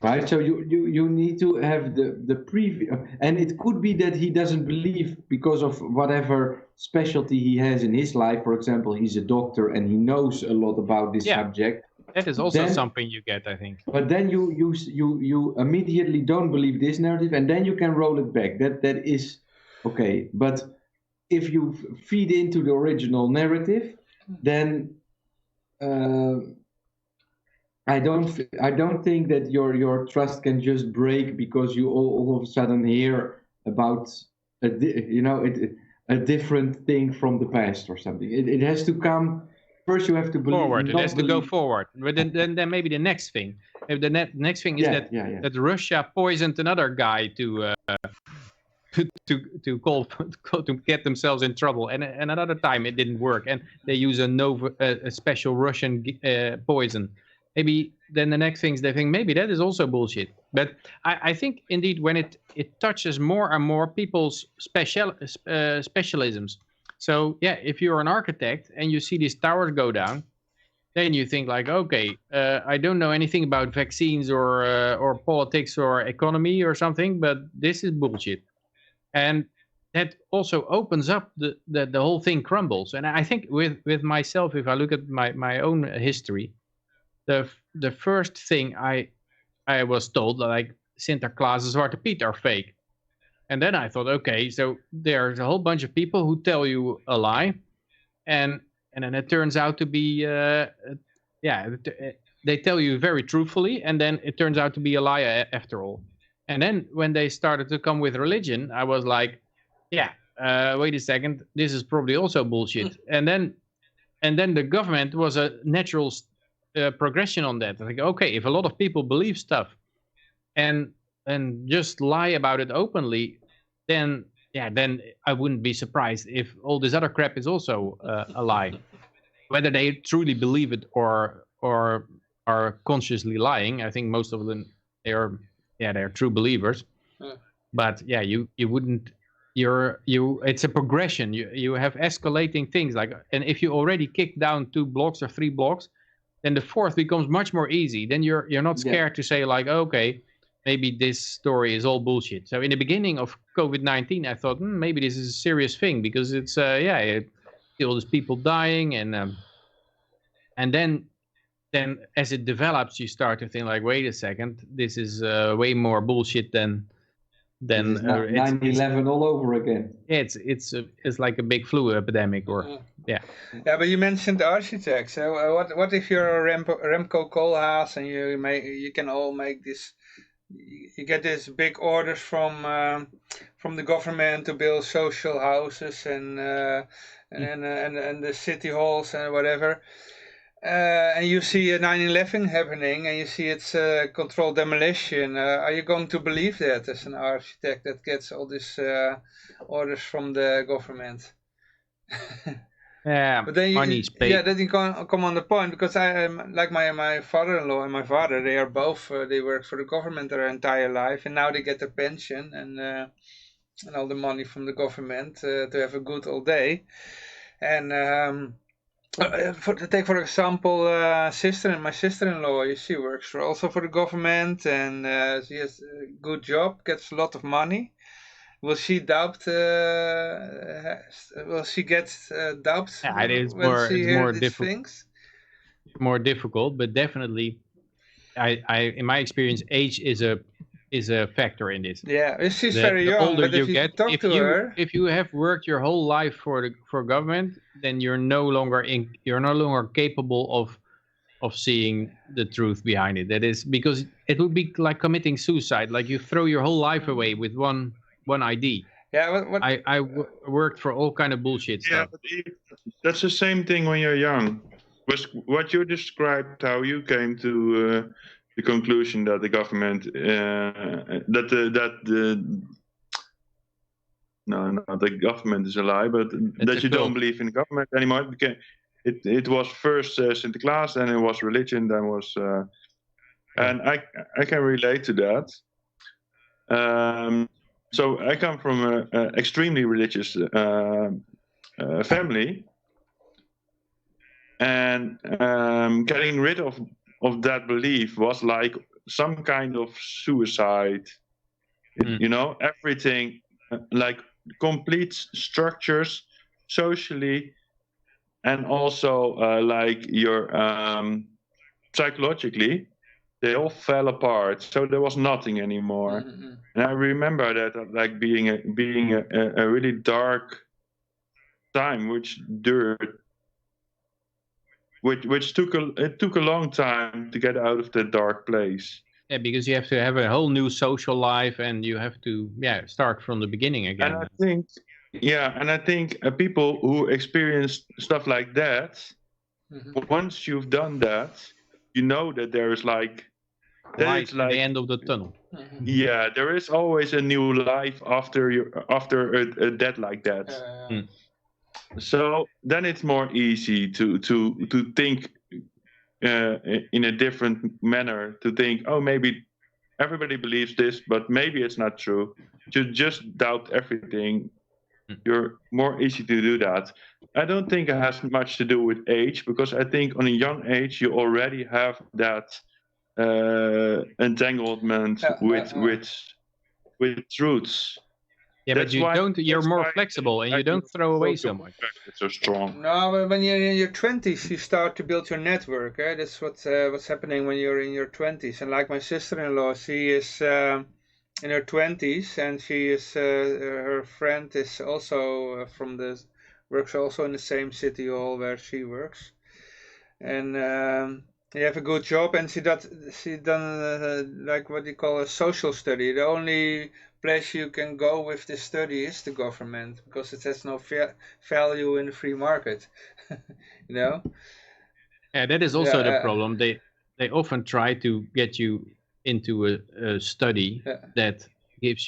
Right, so you need to have the preview, and it could be that he doesn't believe because of whatever specialty he has in his life. For example, he's a doctor and he knows a lot about this subject. That is also something you get, I think. But then you immediately don't believe this narrative, and then you can roll it back. That is okay. But if you feed into the original narrative, then I don't think that your trust can just break because you all of a sudden hear about a different thing from the past or something. It has to come first. You have to believe forward. It has to go forward. But then maybe the next thing. If the next thing is that Russia poisoned another guy to get themselves in trouble, and another time it didn't work, and they use a special Russian poison. Maybe then the next things they think maybe that is also bullshit. But I think indeed when it touches more and more people's specialisms. So yeah, if you're an architect and you see these towers go down, then you think like, okay, I don't know anything about vaccines or politics or economy or something, but this is bullshit. And that also opens up the whole thing crumbles. And I think with myself, if I look at my own history, the first thing I was told, like Sinterklaas and Zwarte Piet are fake. And then I thought, okay, so there's a whole bunch of people who tell you a lie, and then it turns out to be they tell you very truthfully, and then it turns out to be a lie after all. And then when they started to come with religion, I was like, yeah, wait a second, this is probably also bullshit. And then the government was a natural progression on that. Like, okay, if a lot of people believe stuff and just lie about it openly, then I wouldn't be surprised if all this other crap is also a lie. Whether they truly believe it or are consciously lying, I think most of them they're true believers. But yeah, you wouldn't. It's a progression. You have escalating things like, and if you already kick down 2 blocks or 3 blocks, then the 4th becomes much more easy. Then you're not scared to say like, okay, maybe this story is all bullshit. So in the beginning of COVID-19, I thought maybe this is a serious thing because it's all these people dying and then as it develops, you start to think like, wait a second, this is way more bullshit than 9/11 all over again. It's like a big flu epidemic, or Yeah, but you mentioned architects. So what if you're a Remco Koolhaas and you can all make this? You get these big orders from the government to build social houses and the city halls and whatever. And you see a 9/11 happening, and you see it's controlled demolition. Are you going to believe that as an architect that gets all these orders from the government? Yeah, but then money's paid. Yeah, then you come on the point, because I like my father-in-law and my father. They are both they work for the government their entire life, and now they get their pension and all the money from the government to have a good old day. And take for example, my sister-in-law. She works also for the government, and she has a good job, gets a lot of money. Will she doubt? Will she get doubt? Yeah, it's more difficult, but definitely, I in my experience, age is a factor in this. Yeah, she's very young. The older but you get, if you have worked your whole life for government, then you're no longer capable of seeing the truth behind it. That is because it would be like committing suicide. Like you throw your whole life away with one ID. Yeah, I worked for all kind of bullshit stuff. But that's the same thing when you're young. Was what you described, how you came to the conclusion that the government the government is a lie, but that you don't believe in the government anymore. It was first Sinterklaas, then it was religion, then was and I can relate to that. So I come from an extremely religious family, and getting rid of that belief was like some kind of suicide. You know, everything, like complete structures socially, and also like your psychologically, they all fell apart. So there was nothing anymore. And I remember that like being a really dark time, which took a long time to get out of that dark place. Yeah, because you have to have a whole new social life, and you have to start from the beginning again. And I think people who experience stuff like that, once you've done that, you know that there is like light at the end of the tunnel. Yeah, there is always a new life after a death like that. So then it's more easy to think in a different manner, to think, oh, maybe everybody believes this, but maybe it's not true. To just doubt everything, you're more easy to do that. I don't think it has much to do with age, because I think on a young age you already have that entanglement with truths. Yeah, but you're more flexible, and you don't throw away so much. It's so strong. No, but when you're in your 20s, you start to build your network. That's what's happening when you're in your 20s. And like my sister-in-law, she is in her 20s, and she is her friend is also works also in the same city hall where she works. And You have a good job, and she done like what you call a social study. The only place you can go with this study is the government, because it has no value in the free market. You know. Yeah, that is also the problem. They often try to get you into a study that makes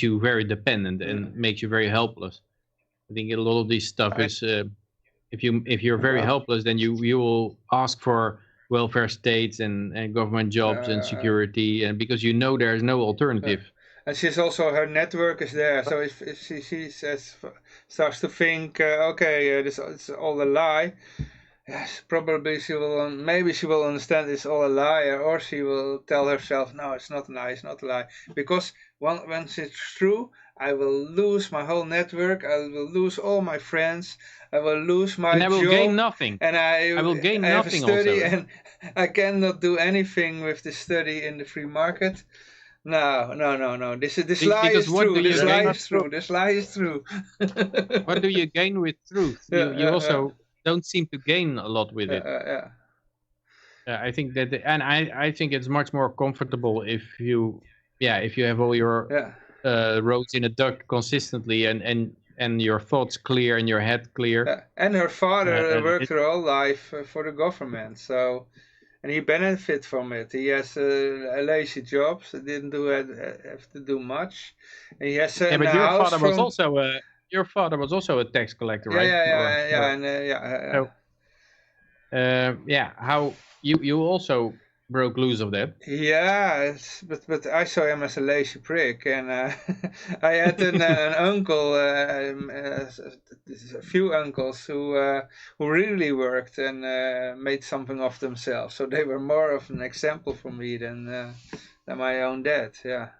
you very dependent and makes you very helpless. I think a lot of this stuff is if you're very helpless, then you will ask for welfare states and government jobs and security, and because you know there's no alternative. And she's also, her network is there, so if she starts to think, okay, this it's all a lie, yes, probably maybe she will understand it's all a lie, or she will tell herself, no, it's not a lie, it's not a lie, because once it's true, I will lose my whole network, I will lose all my friends, I will lose my job. And I will gain nothing. And I will gain nothing have a study also. And I cannot do anything with the study in the free market. No. This lie is true. This lie is true. This lie is true. What do you gain with truth? You also don't seem to gain a lot with it. I think that, and I think it's much more comfortable if you have all your roads in a duck consistently and your thoughts clear and your head clear. And her father worked her whole life for the government, so. And he benefits from it. He has a lazy job, so didn't have to do much. And he has but your father was also a tax collector, right? How you also broke loose of that? Yeah, but I saw him as a lazy prick, and I had an uncle, a few uncles who really worked and made something of themselves. So they were more of an example for me than my own dad. Yeah,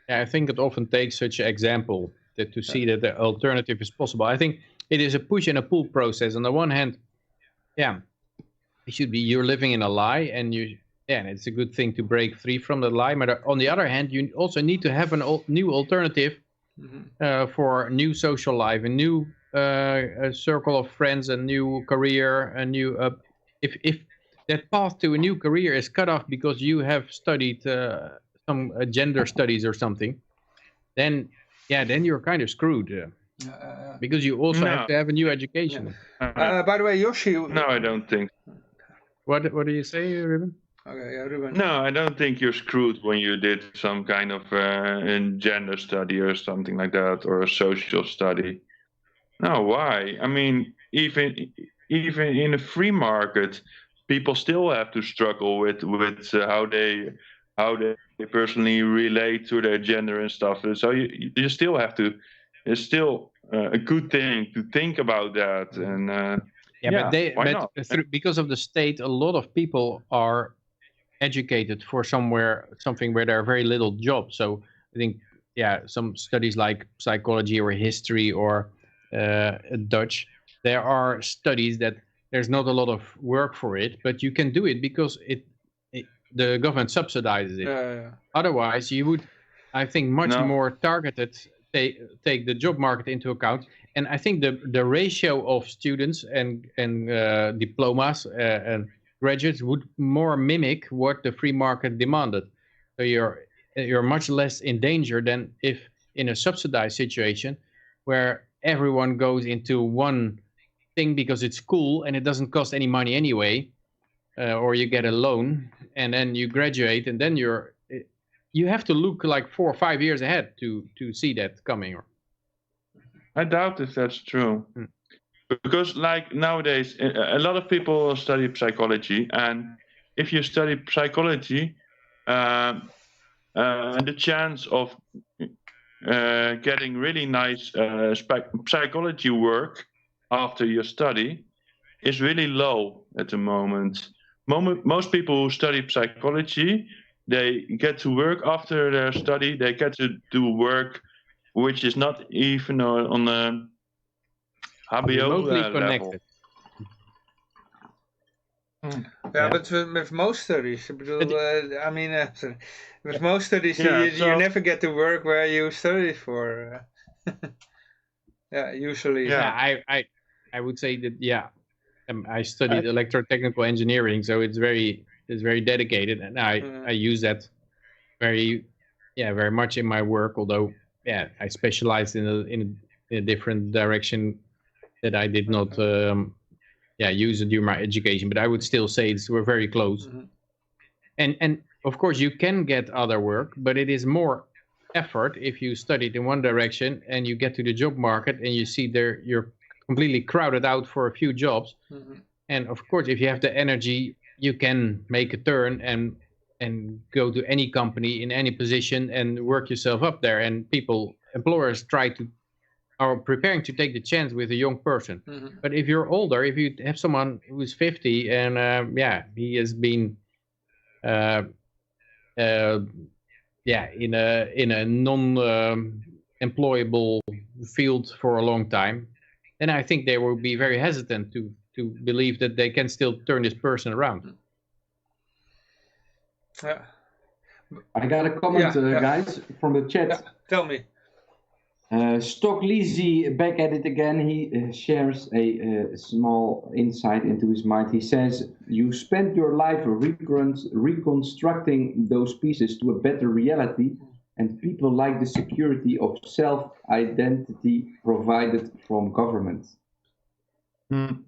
I think it often takes such an example to see that the alternative is possible. I think it is a push and a pull process. On the one hand, you're living in a lie, and it's a good thing to break free from the lie. But on the other hand, you also need to have a new alternative for a new social life, a new circle of friends, a new career, a new. If that path to a new career is cut off because you have studied some gender studies or something, then you're kind of screwed. Because you also have to have a new education. By the way, Yoshi. No, I don't think. What do you say, Ruben? Okay, Ruben. No, I don't think you're screwed when you did some kind of gender study or something like that, or a social study. No, why? I mean, even in a free market, people still have to struggle with how they personally relate to their gender and stuff. So you still have to. It's still a good thing to think about that, and. Because of the state, a lot of people are educated for something where there are very little jobs. So I think, some studies like psychology or history or Dutch, there are studies that there's not a lot of work for it, but you can do it because the government subsidizes it. Otherwise, you would, I think, much more targeted take the job market into account. And I think the ratio of students and diplomas and graduates would more mimic what the free market demanded. So you're much less in danger than if in a subsidized situation where everyone goes into one thing because it's cool and it doesn't cost any money anyway, or you get a loan and then you graduate and then you have to look like 4 or 5 years ahead to see that coming. I doubt if that's true. Because like nowadays, a lot of people study psychology, and if you study psychology, the chance of getting really nice psychology work after your study is really low at the moment. Most people who study psychology, they get to work after their study. They get to do work which is not even on the HBO level. But with most studies, with most studies, you never get to work where you studied for. Usually. I would say that I studied electrotechnical engineering, so it's very dedicated, and I use that very much in my work. Although I specialized in a different direction that I did not use it during my education. But I would still say we're very close. And of course you can get other work, but it is more effort if you studied in one direction and you get to the job market and you see you're completely crowded out for a few jobs. And of course, if you have the energy, you can make a turn and go to any company in any position and work yourself up there. And employers are preparing to take the chance with a young person. But if you're older, if you have someone who's 50 and he has been in a non-employable field for a long time, then I think they will be very hesitant to believe that they can still turn this person around. I got a comment, guys, from the chat. Yeah, tell me. Stock Lizzy back at it again. He shares a small insight into his mind. He says, you spent your life reconstructing those pieces to a better reality, and people like the security of self-identity provided from government. I'm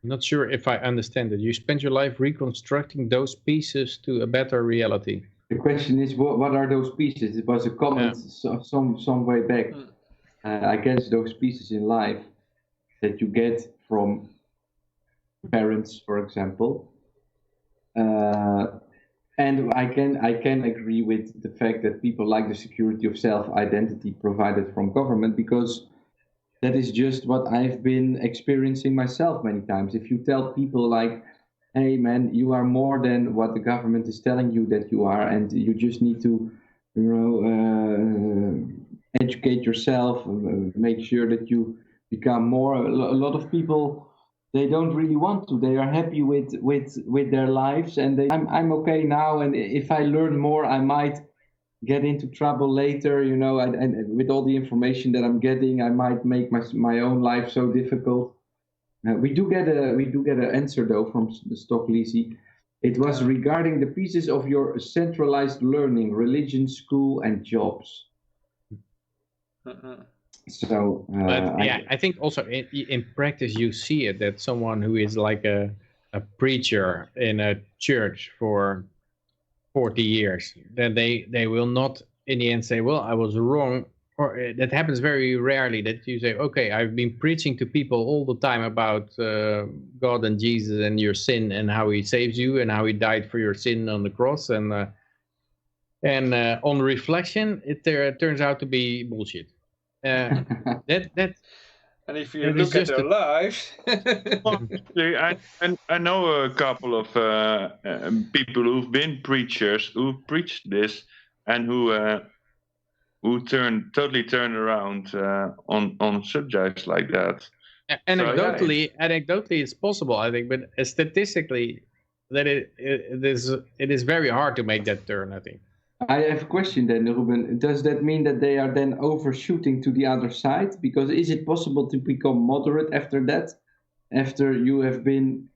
not sure if I understand it. You spent your life reconstructing those pieces to a better reality. The question is, what are those pieces? It was a comment some way back. I guess those pieces in life that you get from parents, for example. And I can agree with the fact that people like the security of self-identity provided from government, because that is just what I've been experiencing myself many times. If you tell people like, hey man, you are more than what the government is telling you that you are, and you just need to, educate yourself, make sure that you become more. A lot of people, they don't really want to. They are happy with their lives, and I'm okay now. And if I learn more, I might get into trouble later. And with all the information that I'm getting, I might make my own life so difficult. We do get an answer though from the Stock Lizzy. It was regarding the pieces of your centralized learning, religion, school, and jobs. So, I think also in practice you see it, that someone who is like a preacher in a church for 40 years, then they will not in the end say, well, I was wrong. Or that happens very rarely, that you say, okay, I've been preaching to people all the time about God and Jesus and your sin and how he saves you and how he died for your sin on the cross. And on reflection, it turns out to be bullshit. And if you look at their lives, I know a couple of people who've been preachers who preached this and who totally turned around on subjects like that. Anecdotally, it's possible, I think, but statistically, that it is very hard to make that turn, I think. I have a question then, Ruben. Does that mean that they are then overshooting to the other side? Because is it possible to become moderate after that? After you have been,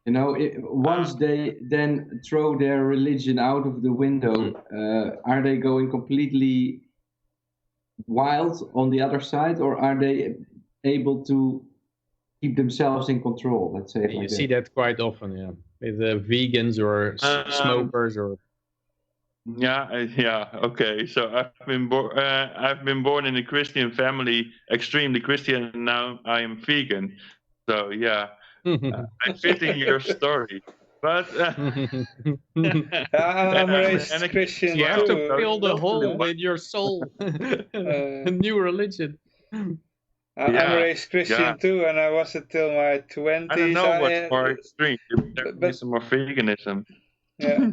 once they then throw their religion out of the window, are they going completely wild on the other side, or are they able to keep themselves in control? Let's say you see that quite often, with vegans or smokers or. Okay. So I've been born in a Christian family, extremely Christian, and now I am vegan. So I fit in your story. But I'm raised Christian. You have to fill the hole with your soul. A new religion. I'm raised Christian too, and I was until my 20s. I don't know what's more extreme, veganism or veganism. Yeah.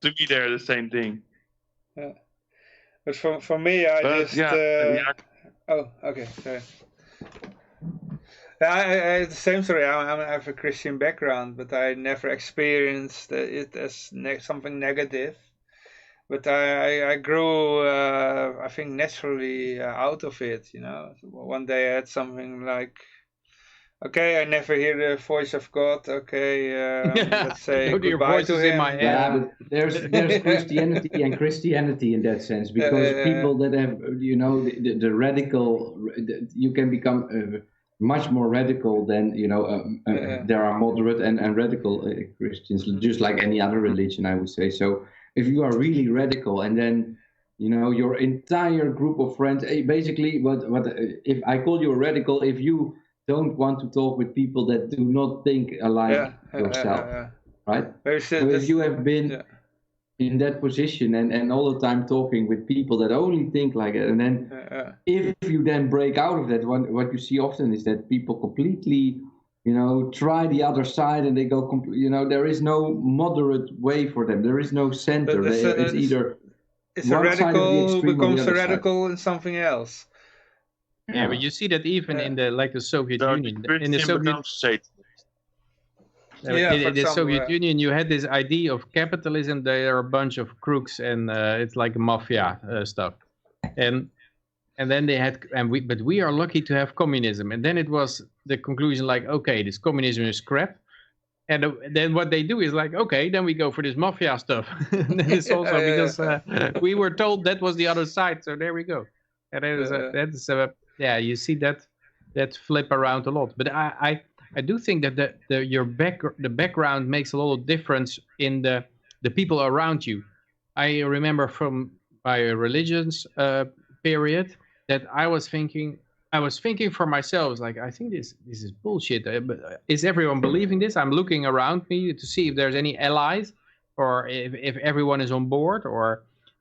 To me, they're the same thing. Yeah. But for me, Oh, okay, sorry. I the same story. I have a Christian background, but I never experienced it as something negative. But I grew. I think, naturally out of it. One day I had something like, okay, I never hear the voice of God. Okay, let's say goodbye to him. In my head. Yeah, but there's Christianity and Christianity in that sense, because people that have, the radical, you can become much more radical than, there are moderate and radical Christians, just like any other religion, I would say. So if you are really radical, and then your entire group of friends, basically, what if I call you a radical, if you don't want to talk with people that do not think alike yourself, right? So if you have been in that position and all the time talking with people that only think like it, and then if you then break out of that, what you see often is that people completely, try the other side, and they go, there is no moderate way for them. There is no center. It's either it's a radical who becomes a radical in something else. Yeah, but you see that even in the Soviet Union. In the Soviet Union, you had this idea of capitalism. They are a bunch of crooks, and it's like mafia stuff. And then they had, but we are lucky to have communism. And then it was the conclusion, like, okay, this communism is crap. And then what they do is like, okay, then we go for this mafia stuff. And then it's also because we were told that was the other side, so there we go. And you see that flip around a lot. But I do think that the background makes a lot of difference in the people around you. I remember from my religions period that I was thinking for myself, like, I think this is bullshit. But is everyone believing this? I'm looking around me to see if there's any allies, or if everyone is on board.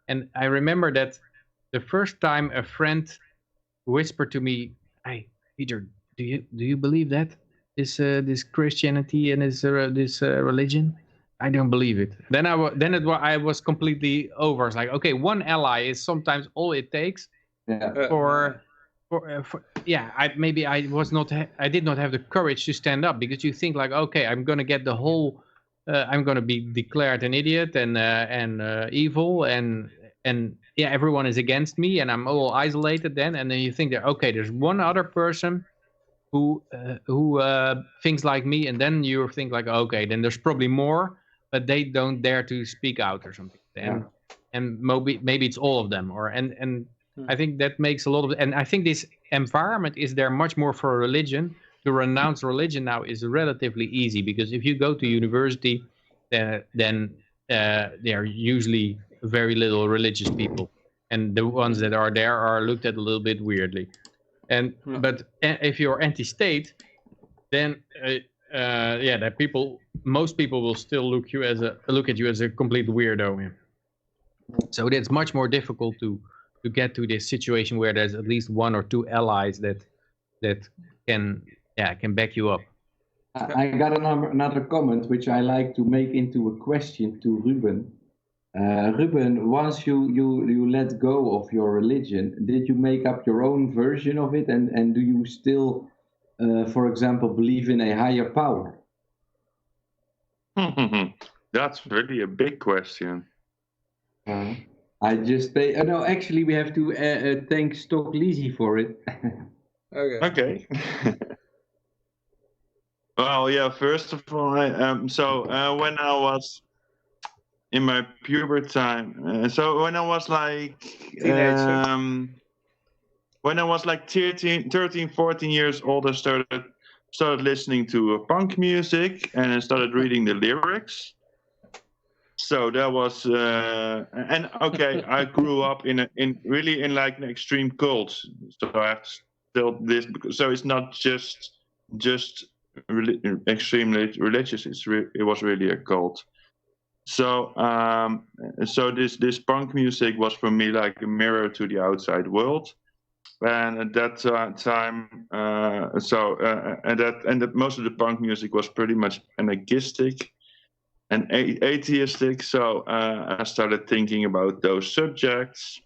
And I remember that the first time a friend whispered to me, "Hey, Peter, do you believe that this Christianity and this religion?" I don't believe it. Then I was completely over. It's like, okay, one ally is sometimes all it takes. I did not have the courage to stand up, because you think like, okay, I'm gonna get the whole, I'm gonna be declared an idiot and evil, and everyone is against me, and I'm all isolated then. And then you think that, okay, there's one other person who thinks like me, and then you think like, okay, then there's probably more, but they don't dare to speak out or something. And maybe it's all of them, and I think that makes a lot of, and I think this environment is there much more for religion. To renounce religion now is relatively easy, because if you go to university, then there are usually very little religious people, and the ones that are there are looked at a little bit weirdly. But if you're anti-state, then most people will still look at you as a complete weirdo. So it's much more difficult to get to this situation where there's at least one or two allies that can back you up. I got another comment which I like to make into a question to Ruben. Ruben, once you let go of your religion, did you make up your own version of it, and do you still, for example, believe in a higher power? That's really a big question. I just say, no, actually, we have to thank Stock Lizzie for it. Okay. Well, yeah. First of all, when I was in my puberty time, so when I was like teenager, when I was like 13, 14 years old, I started listening to punk music, and I started reading the lyrics. So that was, and okay, I grew up in like an extreme cult. So I have to tell this, so it's not just extremely religious. It was really a cult. So this punk music was for me like a mirror to the outside world. And at that time, most of the punk music was pretty much anarchistic and atheistic. So I started thinking about those subjects,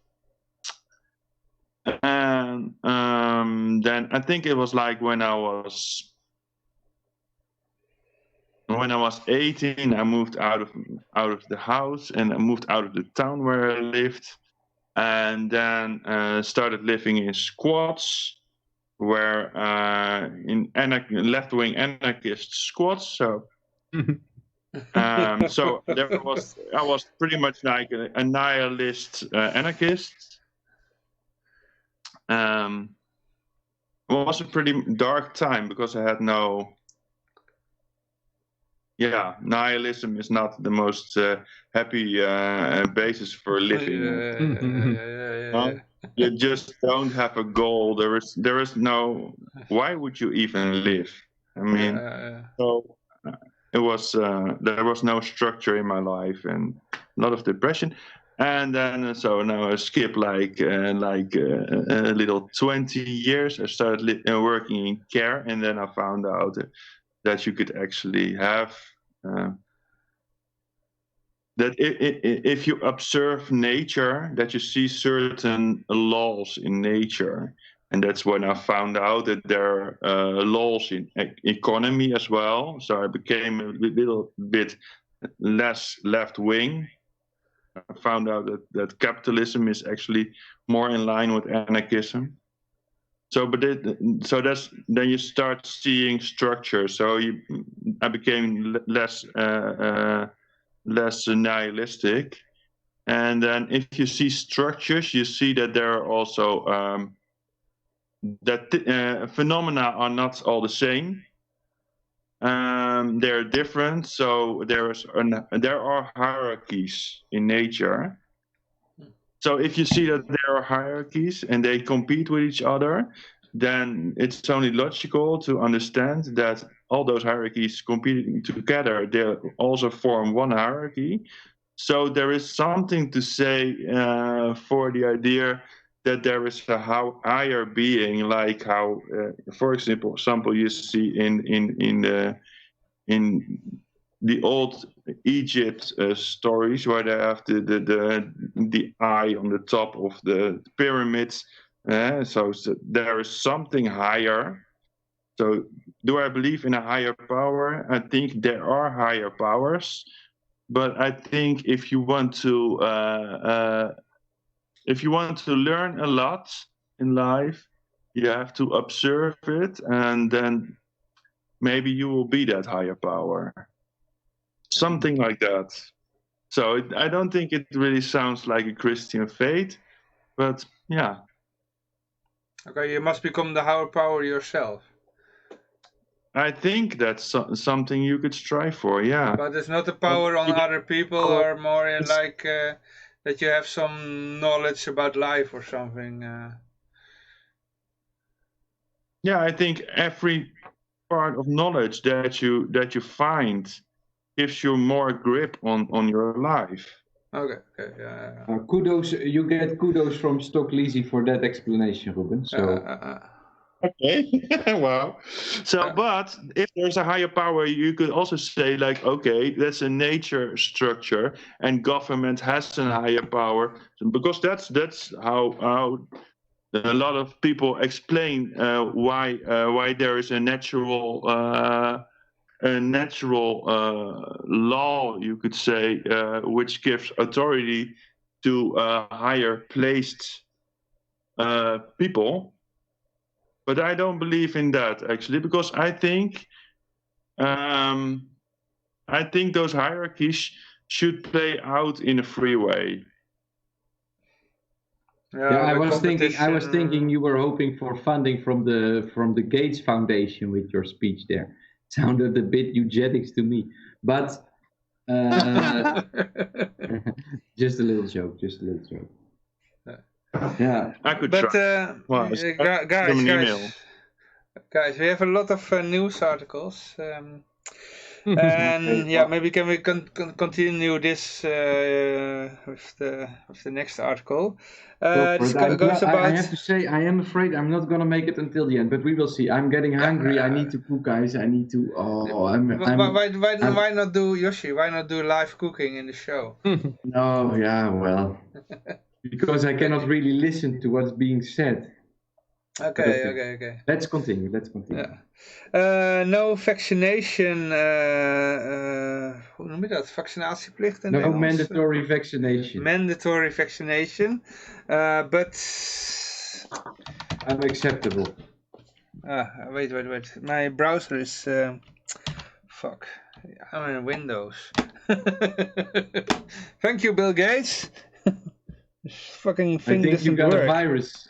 and then I think it was like when I was 18, I moved out of the house, and I moved out of the town where I lived. and then started living in squats, where in left-wing anarchist squats. So, so I was pretty much like a nihilist anarchist. It was a pretty dark time because I had no. Yeah, nihilism is not the most happy basis for living. You just don't have a goal. There is no. Why would you even live? I mean, so it was. There was no structure in my life and a lot of depression. And then so now I skip like a little 20 years. I started working in care, and then I found out that you could actually have that if you observe nature, that you see certain laws in nature. And that's when I found out that there are laws in economy as well. So I became a little bit less left-wing. I found out that capitalism is actually more in line with anarchism. So, that's then you start seeing structure. So I became less nihilistic, and then if you see structures, you see that there are also phenomena are not all the same. They're different. So there are hierarchies in nature. So if you see that there are hierarchies and they compete with each other, then it's only logical to understand that all those hierarchies competing together, they also form one hierarchy. So there is something to say for the idea that there is a higher being, like how, for example, you see in the old Egypt stories where they have the eye on the top of the pyramids. So there is something higher. So do I believe in a higher power? I think there are higher powers, but I think if you want to learn a lot in life, you have to observe it, and then maybe you will be that higher power. Something like that. So I don't think it really sounds like a Christian faith, but yeah. Okay, you must become the higher power yourself. I think that's something you could strive for, yeah. But it's not a power on other people, or more in like that you have some knowledge about life or something. Yeah, I think every part of knowledge that you find gives you more grip on your life. Okay, yeah. Kudos, you get kudos from Stock Lizzie for that explanation, Ruben. So. Okay, wow. So, but if there's a higher power, you could also say like, okay, that's a nature structure, and government has a higher power, because that's how a lot of people explain why there is a natural law, you could say, which gives authority to higher placed people. But I don't believe in that, actually, because I think those hierarchies should play out in a free way. Yeah, I was thinking you were hoping for funding from the Gates Foundation with your speech there. It sounded a bit eugenics to me, but just a little joke. Yeah, I could but try. guys, we have a lot of news articles, and yeah, maybe can we continue this with the next article. This goes about... I have to say, I am afraid I'm not gonna make it until the end, but we will see. I'm getting hungry. I need to cook, guys. I need to. Why not do, Yoshi? Why not do live cooking in the show? No, yeah, well. Because I cannot really listen to what's being said. Okay. Let's continue. Yeah. No vaccination, hoe noem je dat? Vaccinatieplicht in het No Engels? mandatory vaccination. Mandatory vaccination, but... Unacceptable. Wait. My browser is... fuck. I'm in Windows. Thank you, Bill Gates. This fucking thing I think you doesn't got work. a virus.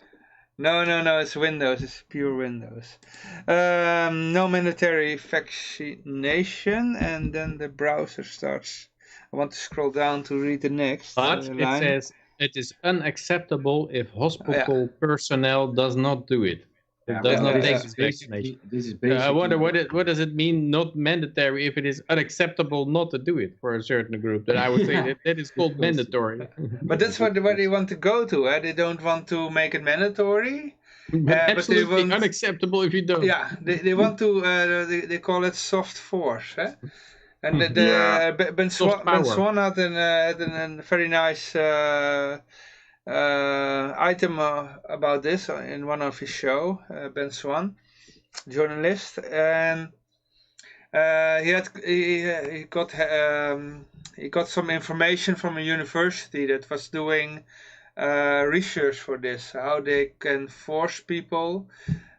No, it's Windows. It's pure Windows. No mandatory vaccination, and then the browser starts. I want to scroll down to read the next But line. it says it is unacceptable if hospital personnel does not do it. It does not take this vaccination. This is basically what does it mean not mandatory if it is unacceptable not to do it for a certain group? Then I would say that is called mandatory. But that's where they want to go to. They don't want to make it mandatory. But absolutely unacceptable if you don't. Yeah, they want to, they call it soft force. And Ben Swan had a very nice item about this in one of his show, Ben Swan, journalist, and he got some information from a university that was doing research for this, how they can force people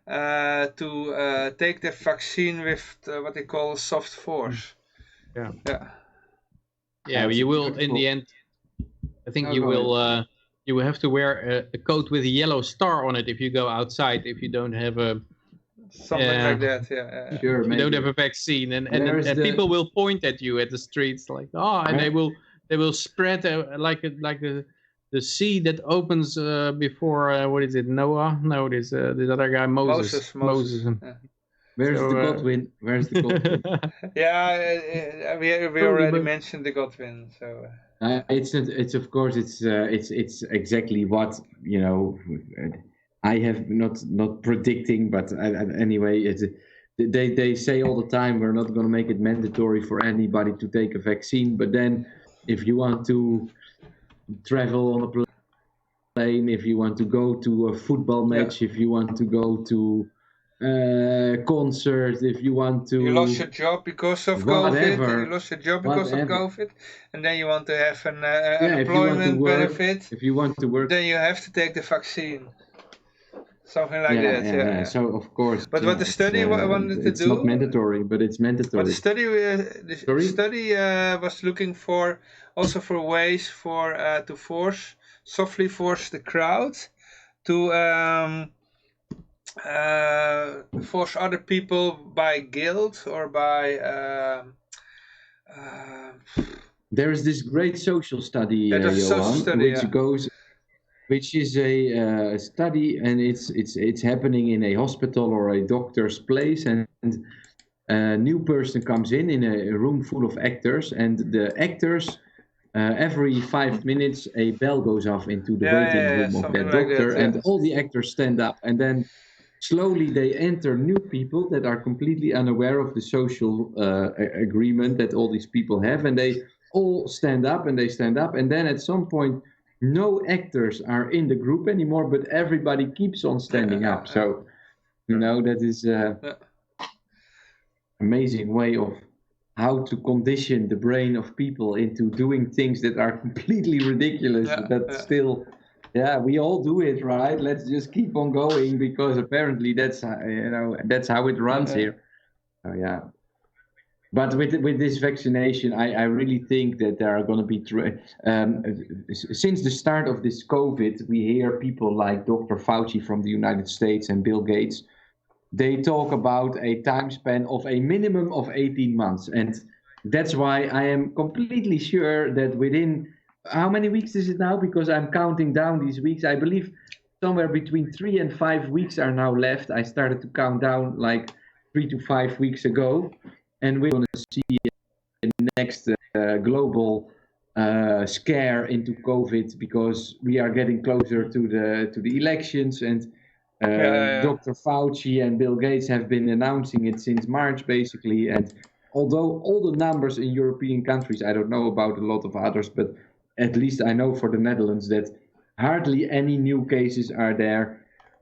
to take the vaccine with what they call soft force. Yeah, you will in the end. I think you will have to wear a coat with a yellow star on it if you go outside. If you don't have something like that, yeah. Sure, you don't have a vaccine, and people will point at you at the streets like, and they will spread like the sea that opens before what is it, Noah? No, this other guy Moses. Yeah. Where's the Godwin? Yeah, we already mentioned the Godwin. So it's of course it's exactly what I have not predicting, but anyway, they say all the time we're not going to make it mandatory for anybody to take a vaccine, but then if you want to travel on a plane, if you want to go to a football match, if you want to go to concert, if you want to... You lost your job because of COVID, and then you want to have an employment benefit. If you want to work, then you have to take the vaccine. Something like that. Yeah. So of course. But what the study wanted to do... It's not mandatory, but it's mandatory. But the study was looking for also for ways for to softly force the crowd to force other people by guilt or by there is this great social study, Johan, which is a study, and it's happening in a hospital or a doctor's place, and a new person comes in a room full of actors, and the actors every 5 minutes a bell goes off into the waiting room of that doctor, and all the actors stand up, and then slowly they enter new people that are completely unaware of the social agreement that all these people have, and they all stand up, and then at some point no actors are in the group anymore, but everybody keeps on standing up. So that is amazing way of how to condition the brain of people into doing things that are completely ridiculous, but still, we all do it, right? Let's just keep on going, because apparently that's how it runs here. But with this vaccination, I really think that there are going to be since the start of this COVID, we hear people like Dr. Fauci from the United States and Bill Gates. They talk about a time span of a minimum of 18 months. And that's why I am completely sure that within, how many weeks is it now? Because I'm counting down these weeks. I believe somewhere between 3 and 5 weeks are now left. I started to count down like 3 to 5 weeks ago. And we're going to see the next global scare into COVID, because we are getting closer to the elections, and Dr. Fauci and Bill Gates have been announcing it since March, basically. And although all the numbers in European countries, I don't know about a lot of others, but at least I know for the Netherlands that hardly any new cases are there.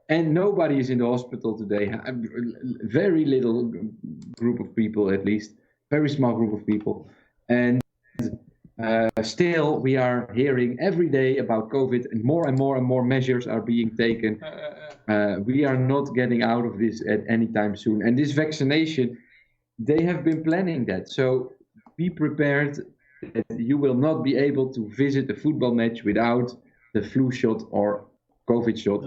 and nobody is in the hospital today. Very little group of people, at least, very small group of people, and still we are hearing every day about COVID, and more measures are being taken. We are not getting out of this at any time soon. And this vaccination, they have been planning that. So be prepared that you will not be able to visit a football match without the flu shot or COVID shot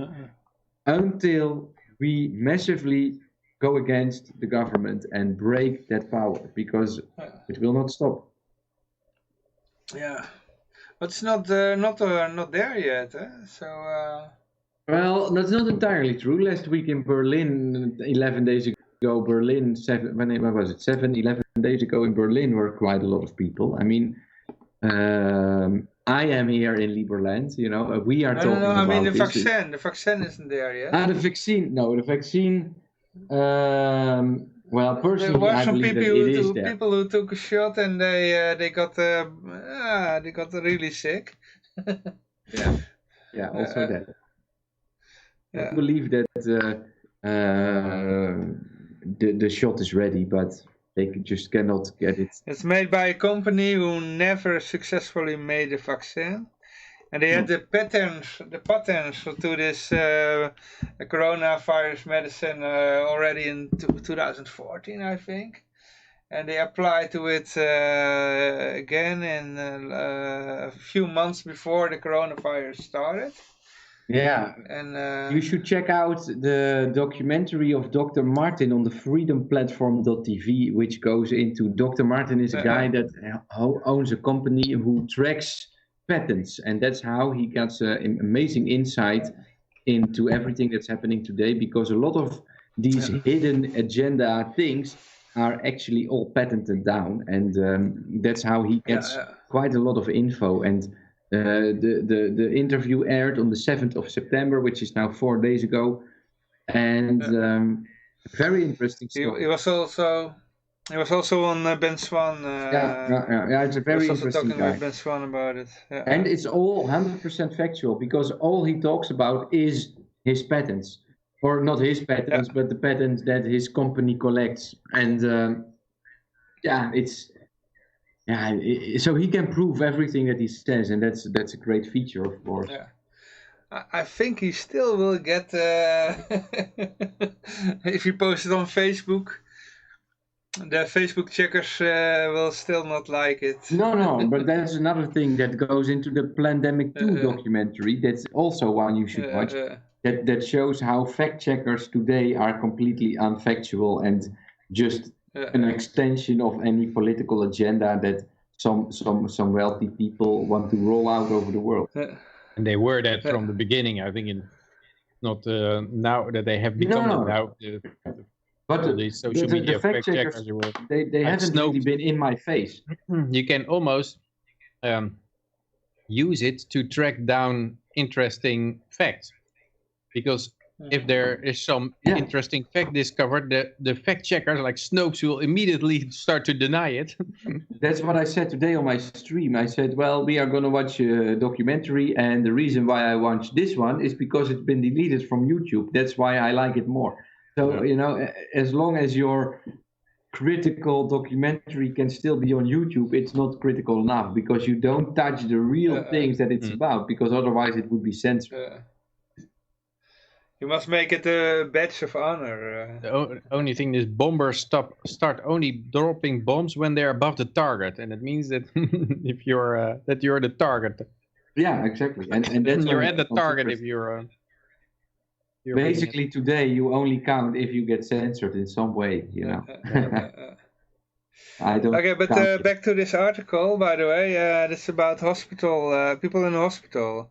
until we massively go against the government and break that power, because it will not stop. Yeah, but it's not there yet. So. Well, that's not entirely true. Last week in Berlin, 11 days ago, Berlin, 11 days ago in Berlin were quite a lot of people. I mean, I am here in Liberland, you know, we are talking about... I mean the vaccine isn't there yet. The vaccine, well, personally, I believe that it is there. People who took a shot and they got really sick. Yeah, also that. I believe that the shot is ready, but they just cannot get it. It's made by a company who never successfully made a vaccine, and they had the patents to this coronavirus medicine already in 2014, I think, and they applied to it again in a few months before the coronavirus started. Yeah, and you should check out the documentary of Dr. Martin on the freedomplatform.tv, which goes into... Dr. Martin is a guy that owns a company who tracks patents, and that's how he gets an amazing insight into everything that's happening today, because a lot of these hidden agenda things are actually all patented down, and that's how he gets quite a lot of info. And the interview aired on the 7th of September, which is now 4 days ago, and very interesting story. He was also on Ben Swan. Yeah, it's a very interesting talking guy. With Ben Swan about it. Yeah. And it's all 100% factual, because all he talks about is his patents, or not his patents, but the patents that his company collects, and so he can prove everything that he says, and that's a great feature, of course. Yeah. I think he still will get, if he posts it on Facebook, the Facebook checkers will still not like it. No, but that's another thing that goes into the Plandemic 2 documentary. That's also one you should watch. That shows how fact checkers today are completely unfactual and just an extension of any political agenda that some wealthy people want to roll out over the world. And they were that from the beginning, I think, not now that they have become now. But the social media fact checkers, they haven't really been in my face. You can almost use it to track down interesting facts, because if there is some interesting fact discovered, the fact checkers like Snopes will immediately start to deny it. That's what I said today on my stream. I said, well, we are going to watch a documentary, and the reason why I watched this one is because it's been deleted from YouTube. That's why I like it more. So, you know, as long as your critical documentary can still be on YouTube, it's not critical enough, because you don't touch the real things that it's about, because otherwise it would be censored. You must make it a badge of honor. The only thing is bombers start only dropping bombs when they're above the target, and it means that if you're the target. Yeah, exactly. And that's you're at the target if you're basically today you only count if you get censored in some way, you know. I don't. Okay, but back to this article, by the way. It's about hospital people in the hospital.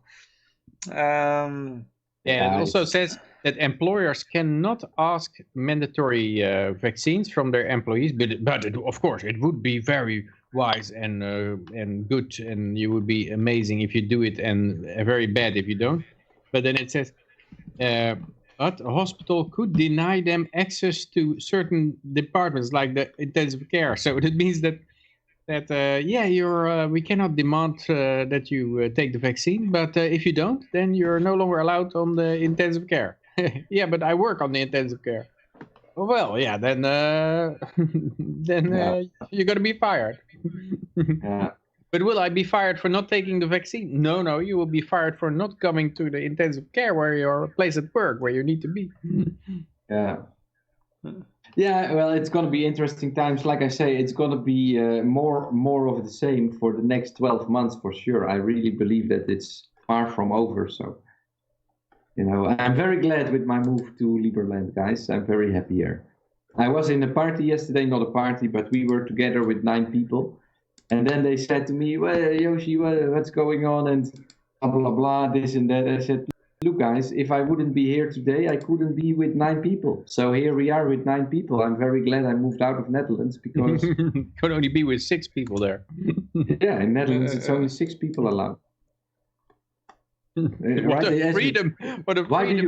Yeah, it also says that employers cannot ask mandatory vaccines from their employees, but of course it would be very wise and good, and you would be amazing if you do it, and very bad if you don't. But then it says, but a hospital could deny them access to certain departments like the intensive care. So that means that we cannot demand that you take the vaccine, but if you don't, then you're no longer allowed on the intensive care. Yeah, but I work on the intensive care. Well, yeah, then you're gonna be fired. Yeah. But will I be fired for not taking the vaccine? No, you will be fired for not coming to the intensive care where your place at work, where you need to be. Yeah. Yeah, well, it's going to be interesting times. Like I say, it's going to be more of the same for the next 12 months for sure. I really believe that it's far from over. So, I'm very glad with my move to Liberland, guys. I'm very happy here. I was in a party yesterday, not a party, but we were together with 9 people. And then they said to me, well, Yoshi, what's going on? And blah, blah, blah, this and that. I said, look, guys, if I wouldn't be here today, I couldn't be with 9 people. So here we are with 9 people. I'm very glad I moved out of Netherlands because... could only be with 6 people there. Yeah, in Netherlands, it's only 6 people allowed. What a freedom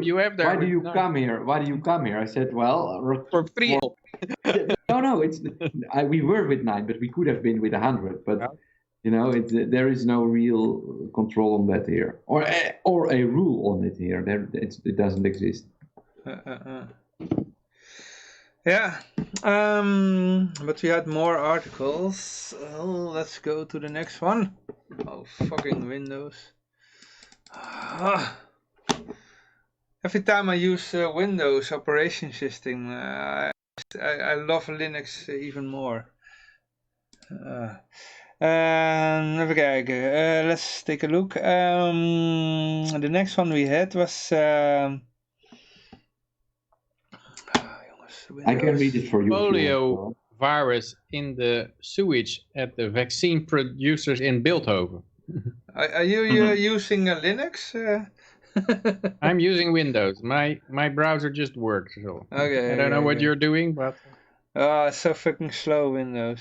you have there. Why do you come here? Why do you come here? I said, well... For free. No, we were with 9, but we could have been with 100. But, there is no real control on that here. Or a rule on it here. It doesn't exist. Yeah. But we had more articles. Let's go to the next one. Oh, fucking Windows. Every time I use Windows operation system, I love Linux even more. Even kijken. Let's take a look. The next one we had was... I can read it for you. Polio virus in the sewage at the vaccine producers in Bilthoven. Are you using Linux? I'm using Windows. My browser just works. So okay. I don't know what you're doing, but so fucking slow Windows.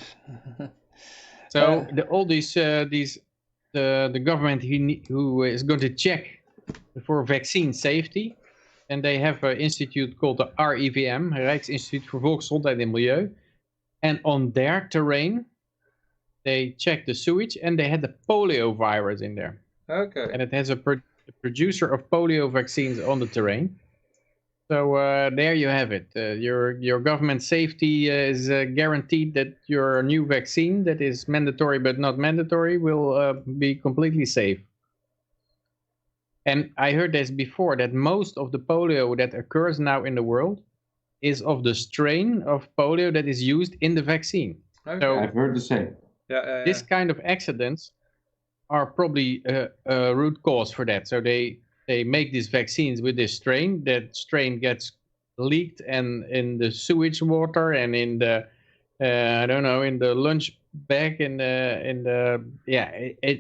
So all these the government who is going to check for vaccine safety, and they have an institute called the RIVM, Rijksinstituut voor Volksgezondheid en Milieu, and on their terrain they checked the sewage and they had the polio virus in there. Okay. And it has a producer of polio vaccines on the terrain. So there you have it. Your government safety is guaranteed that your new vaccine that is mandatory but not mandatory will be completely safe. And I heard this before, that most of the polio that occurs now in the world is of the strain of polio that is used in the vaccine. Okay. So I've heard the same. This kind of accidents are probably a root cause for that. So they make these vaccines with this strain. That strain gets leaked and in the sewage water and in the in the lunch bag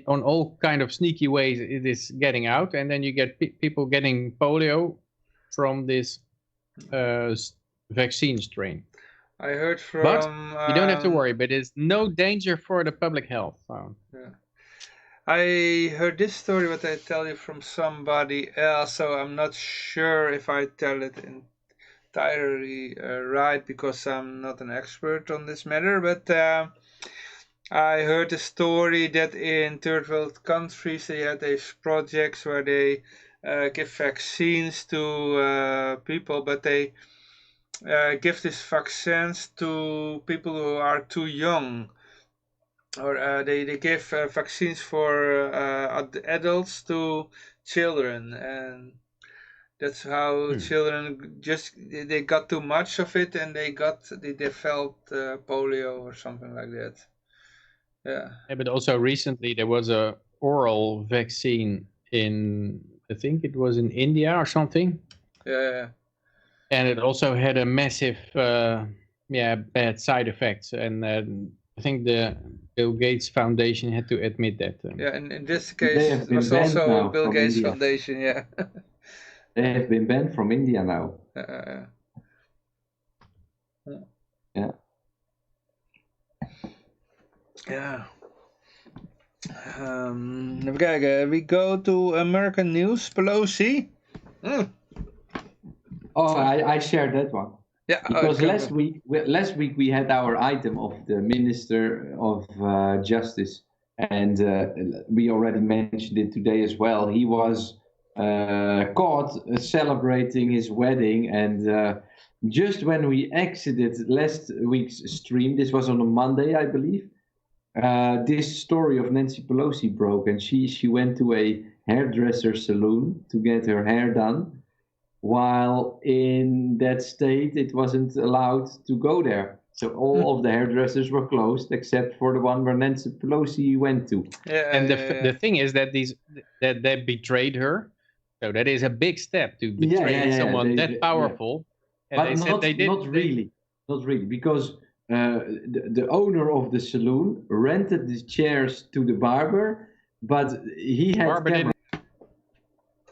on all kind of sneaky ways it is getting out, and then you get people getting polio from this vaccine strain. I heard from... But you don't have to worry, but it's no danger for the public health. So. Yeah. I heard this story, but I tell you from somebody else, so I'm not sure if I tell it entirely right, because I'm not an expert on this matter, but I heard a story that in third world countries they had these projects where they give vaccines to people, but they give these vaccines to people who are too young. Or they give vaccines for adults to children, and that's how children they got too much of it, and they developed polio or something like that. Yeah, but also recently there was a oral vaccine in, I think it was in India or something. Yeah. And it also had a massive bad side effects, and I think the Bill Gates Foundation had to admit that. Yeah, and in this case, it was also Bill Gates India. Foundation, yeah. They have been banned from India now. Yeah. Yeah. Even kijken, we go to American news, Pelosi. Oh, I shared that one. Yeah, because last week we had our item of the Minister of Justice, and we already mentioned it today as well. He was caught celebrating his wedding, and just when we exited last week's stream, this was on a Monday, I believe, this story of Nancy Pelosi broke, and she went to a hairdresser salon to get her hair done, while in that state it wasn't allowed to go there. So all of the hairdressers were closed except for the one where Nancy Pelosi went to. And the thing is that they betrayed her. So that is a big step to betray someone that powerful. And but they not, said they did. Not really, because the owner of the saloon rented the chairs to the barber, but he had cameras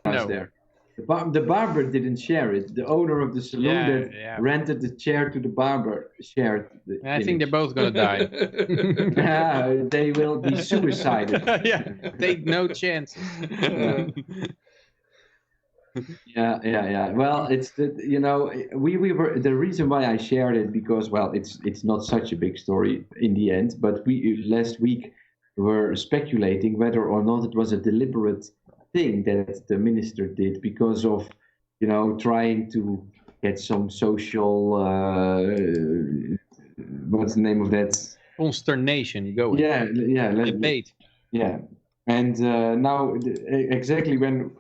there. The barber didn't share it. The owner of the saloon rented the chair to the barber shared the I think they're both going to die. They will be suicided. They no chance. Yeah. Well, it's we were the reason why I shared it, because it's not such a big story in the end, but we last week were speculating whether or not it was a deliberate thing that the minister did because of trying to get some social what's the name of that, consternation going. Debate. And now exactly when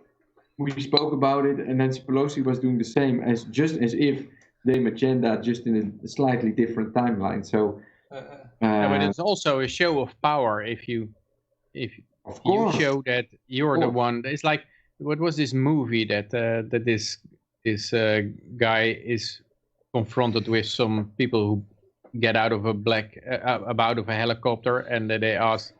we spoke about it, and Nancy Pelosi was doing the same, as if Dame Agenda, just in a slightly different timeline. So but it's also a show of power if you show that you're the one. It's like, what was this movie that this guy is confronted with some people who get out of a helicopter, and they ask,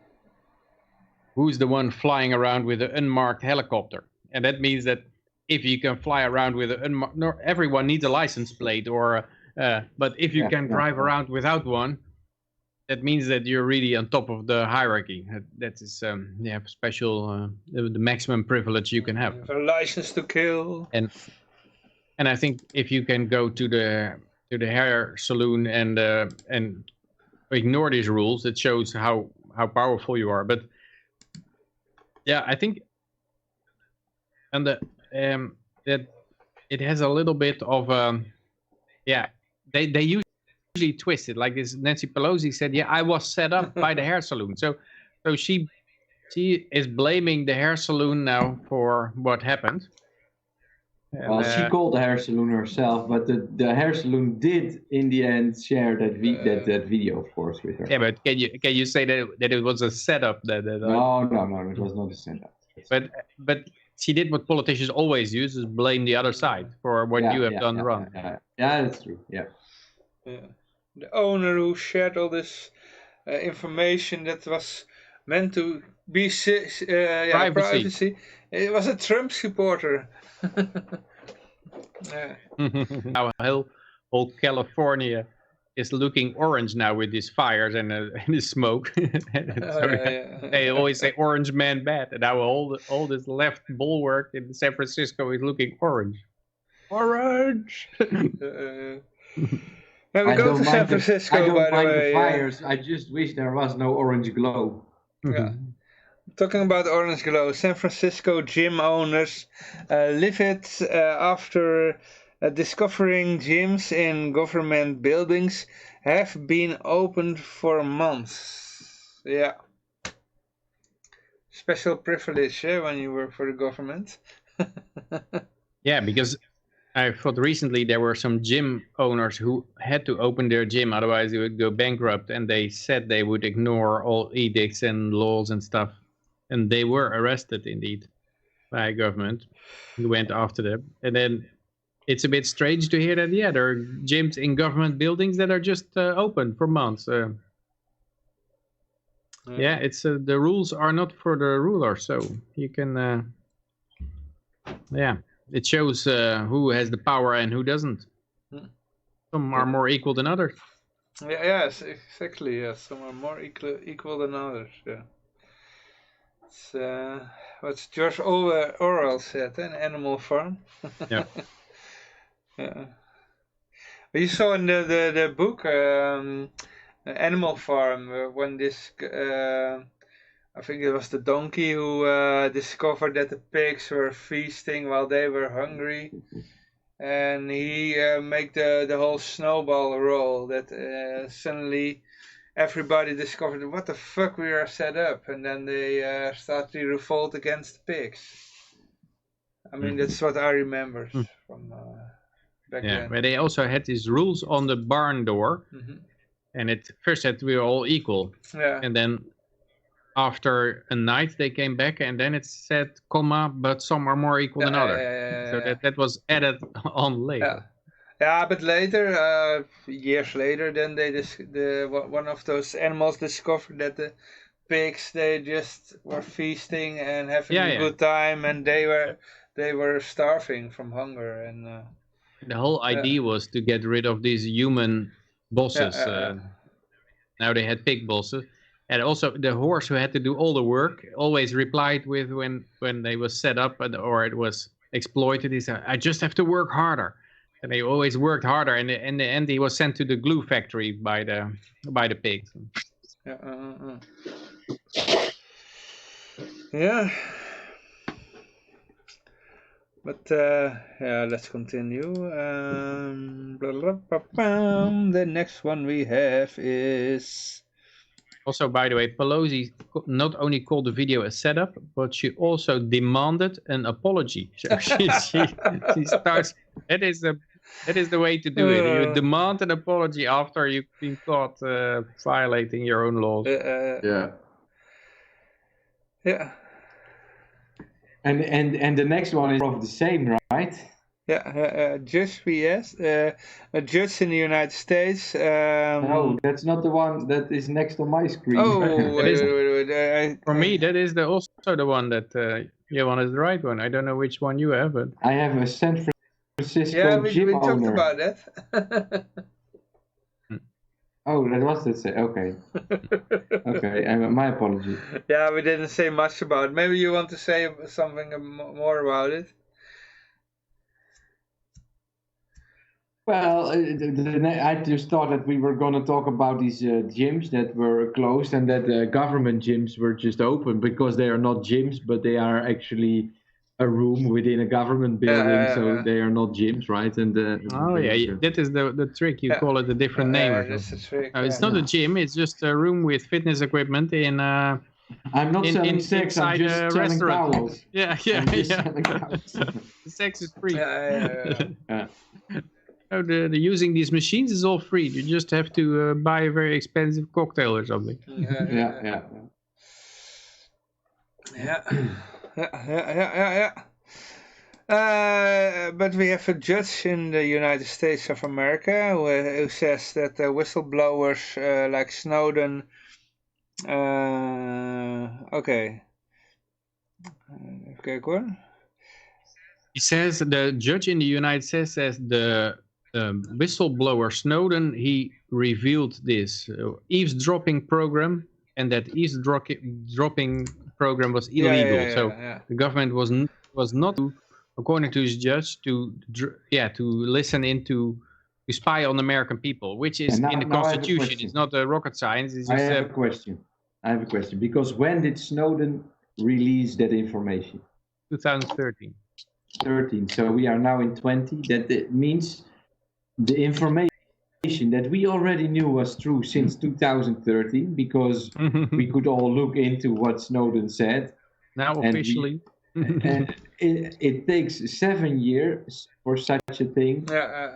who's the one flying around with an unmarked helicopter? And that means that if you can fly around with an unmarked, everyone needs a license plate, but if you can drive around without one, that means that you're really on top of the hierarchy. That is, special, the maximum privilege you can have. A license to kill. And I think if you can go to the hair salon and ignore these rules, it shows how powerful you are. But yeah, I think, and that it has a little bit of they usually twist it like this. Nancy Pelosi said, I was set up by the hair salon. So she is blaming the hair salon now for what happened. And, well, she called the hair salon herself, but the hair salon did in the end share that video, of course, with her. Yeah, but can you say that it was a setup? No, it was not a setup. But she did what politicians always use, is blame the other side for what you have done wrong. Yeah, that's true. Yeah. The owner who shared all this information that was meant to be privacy. It was a Trump supporter. Now whole California is looking orange now with these fires and the smoke. They always say orange man bad, and now all this left bulwark in San Francisco is looking orange. Orange. Now we go to San Francisco, I don't by the mind way. The fires. I just wish there was no orange glow. Yeah. Talking about orange glow, San Francisco gym owners livid after discovering gyms in government buildings have been opened for months. Yeah. Special privilege when you work for the government. Yeah, because I thought recently there were some gym owners who had to open their gym, otherwise they would go bankrupt, and they said they would ignore all edicts and laws and stuff. And they were arrested indeed by government who went after them. And then it's a bit strange to hear that, there are gyms in government buildings that are just open for months. It's the rules are not for the ruler, so you can, it shows who has the power and who doesn't. Some are more equal than others. Yes, exactly. Yes, some are more equal than others. Yeah. It's what George Orwell said, an Animal Farm. Yeah. Yeah. But you saw in the book Animal Farm when this I think it was the donkey who discovered that the pigs were feasting while they were hungry. And he made the whole snowball roll that suddenly everybody discovered what the fuck we are set up, and then they start to revolt against the pigs. I mean, that's what I remember from back then. But they also had these rules on the barn door, and it first said we were all equal, and then after a night they came back and then it said, comma, but some are more equal than others. So that was added on later. Yeah, but later, years later, then one of those animals discovered that the pigs, they just were feasting and having a good time, and they were starving from hunger. And the whole idea was to get rid of these human bosses. Now they had pig bosses. And also the horse who had to do all the work always replied with when they was set up or it was exploited, he said, I just have to work harder. And they always worked harder, and in the end he was sent to the glue factory by the pigs. Yeah. But let's continue. The next one we have is... Also, by the way, Pelosi not only called the video a setup, but she also demanded an apology. So she starts. That is the way to do it. You demand an apology after you've been caught violating your own laws. Yeah. And the next one is of the same, right? Judge VS, a judge in the United States. No, that's not the one that is next on my screen. Oh, wait. For me, that is also the one that one is the right one. I don't know which one you have, but I have a San Francisco we talked owner. about that. Oh, that was the okay. Okay, my apology. Yeah, we didn't say much about it. Maybe you want to say something more about it? Well, I just thought that we were going to talk about these gyms that were closed and that government gyms were just open because they are not gyms, but they are actually a room within a government building, so they are not gyms, right? And that is the trick. You call it a different name. That's the trick. It's not a gym. It's just a room with fitness equipment in. I'm not selling sex. I'm just selling restaurant. towels. The sex is free. The using these machines is all free. You just have to buy a very expensive cocktail or something. Yeah. But we have a judge in the United States of America who says that whistleblowers like Snowden. Okay, go on. He says the judge in the United States says the whistleblower Snowden, he revealed this eavesdropping program, and that eavesdropping program was illegal. The government was not, according to his judge, to listen to spy on American people, which is in the Constitution. It's not rocket science. It's just, I have a question. Because when did Snowden release that information? 2013. 13. So we are now in 20. That means the information that we already knew was true since 2013, because we could all look into what Snowden said. Now officially. And it takes 7 years for such a thing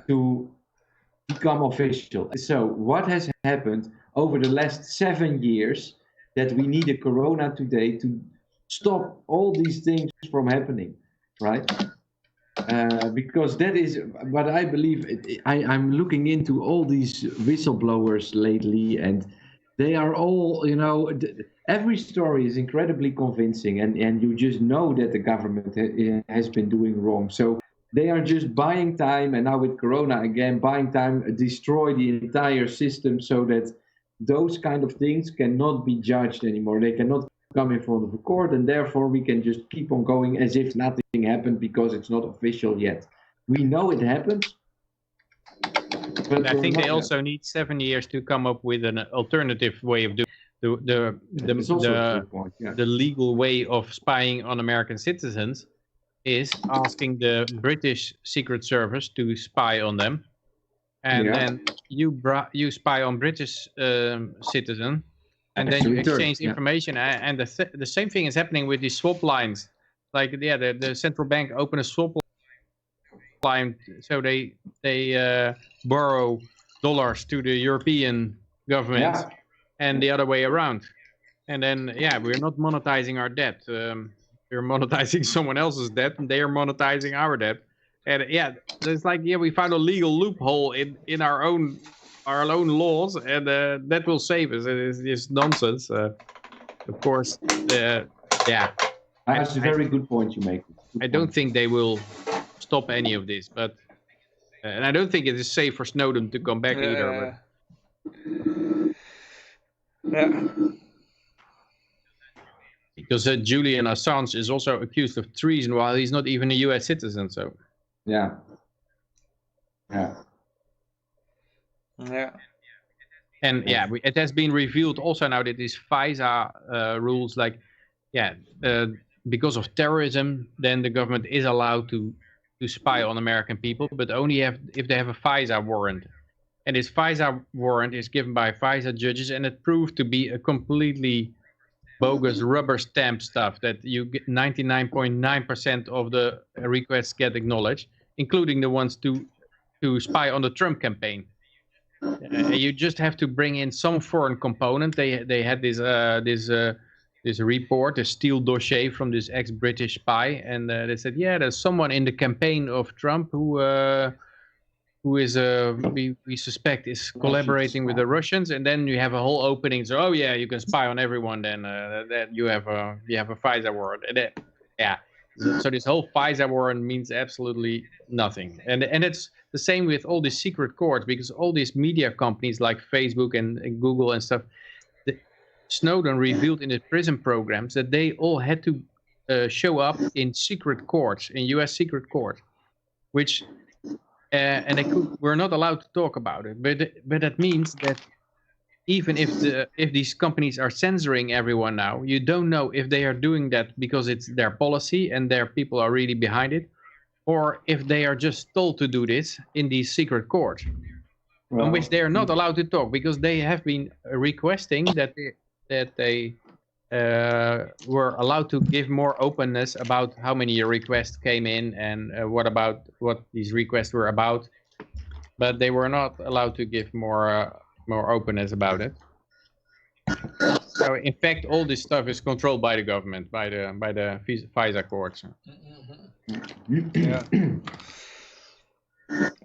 to become official. So what has happened over the last 7 years that we need a corona today to stop all these things from happening, right? Because that is what I believe. I'm looking into all these whistleblowers lately, and they are all, every story is incredibly convincing, and you just know that the government has been doing wrong. So they are just buying time, and now with Corona again, buying time, destroy the entire system so that those kind of things cannot be judged anymore. They cannot come in front of a court, and therefore we can just keep on going as if nothing happened because it's not official yet. We know it happened. But I think they also need 7 years to come up with an alternative way of doing it. the legal way of spying on American citizens is asking the British Secret Service to spy on them, and then you spy on British citizen, and then you exchange information. And the same thing is happening with these swap lines. Like the central bank open a swap line, so they borrow dollars to the European government, and the other way around. And then we're not monetizing our debt. We're monetizing someone else's debt, and they are monetizing our debt. And it's like we found a legal loophole in our own laws, and that will save us. It's just nonsense. Of course, That's a very good point you make. I don't think they will stop any of this, but and I don't think it is safe for Snowden to come back either. Because Julian Assange is also accused of treason while he's not even a U.S. citizen. So. Yeah. And it has been revealed also now that these FISA rules, like, because of terrorism, then the government is allowed to spy on American people, but only if they have a FISA warrant. And this FISA warrant is given by FISA judges, and it proved to be a completely bogus rubber stamp stuff that you get 99.9% of the requests get acknowledged, including the ones to spy on the Trump campaign. You just have to bring in some foreign component. They had this report, a Steele dossier from this ex-British spy, and they said, there's someone in the campaign of Trump who is we suspect is collaborating with the Russians, and then you have a whole opening. So you can spy on everyone. Then that you have a FISA warrant. And so this whole FISA warrant means absolutely nothing. And it's the same with all these secret courts, because all these media companies like Facebook and Google and stuff, Snowden revealed in his prison programs that they all had to show up in secret courts, in U.S. secret courts, which and we're not allowed to talk about it. But that means that even if these companies are censoring everyone now, you don't know if they are doing that because it's their policy and their people are really behind it, or if they are just told to do this in these secret courts, on which they are not allowed to talk, because they have been requesting that they were allowed to give more openness about how many requests came in and what these requests were about, but they were not allowed to give more openness about it. So in fact, all this stuff is controlled by the government, by the FISA courts.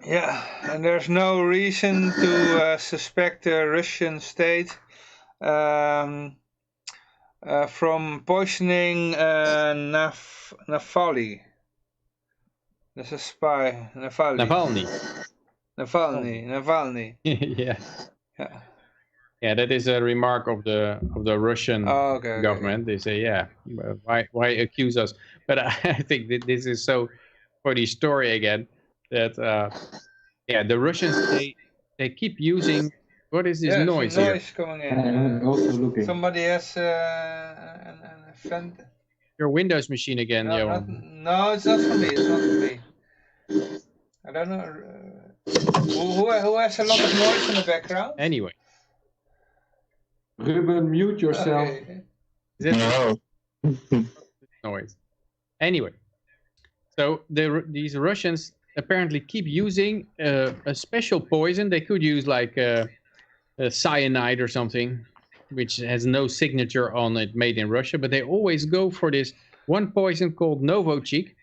And there's no reason to suspect the Russian state from poisoning Navalny. That's a spy. Navalny. Yeah, that is a remark of the Russian government. They say, why accuse us? But I think that this is so funny story again that the Russians they keep using. What is this noise here? Noise coming in. Also looking. Somebody has a friend. Your Windows machine again, Johan. No, it's not for me. It's not for me. I don't know. Who has a lot of noise in the background? Anyway. Ruben, mute yourself. Okay. No. Noise. Anyway. So these Russians apparently keep using a special poison. They could use like cyanide or something, which has no signature on it, made in Russia, but they always go for this one poison called Novichok,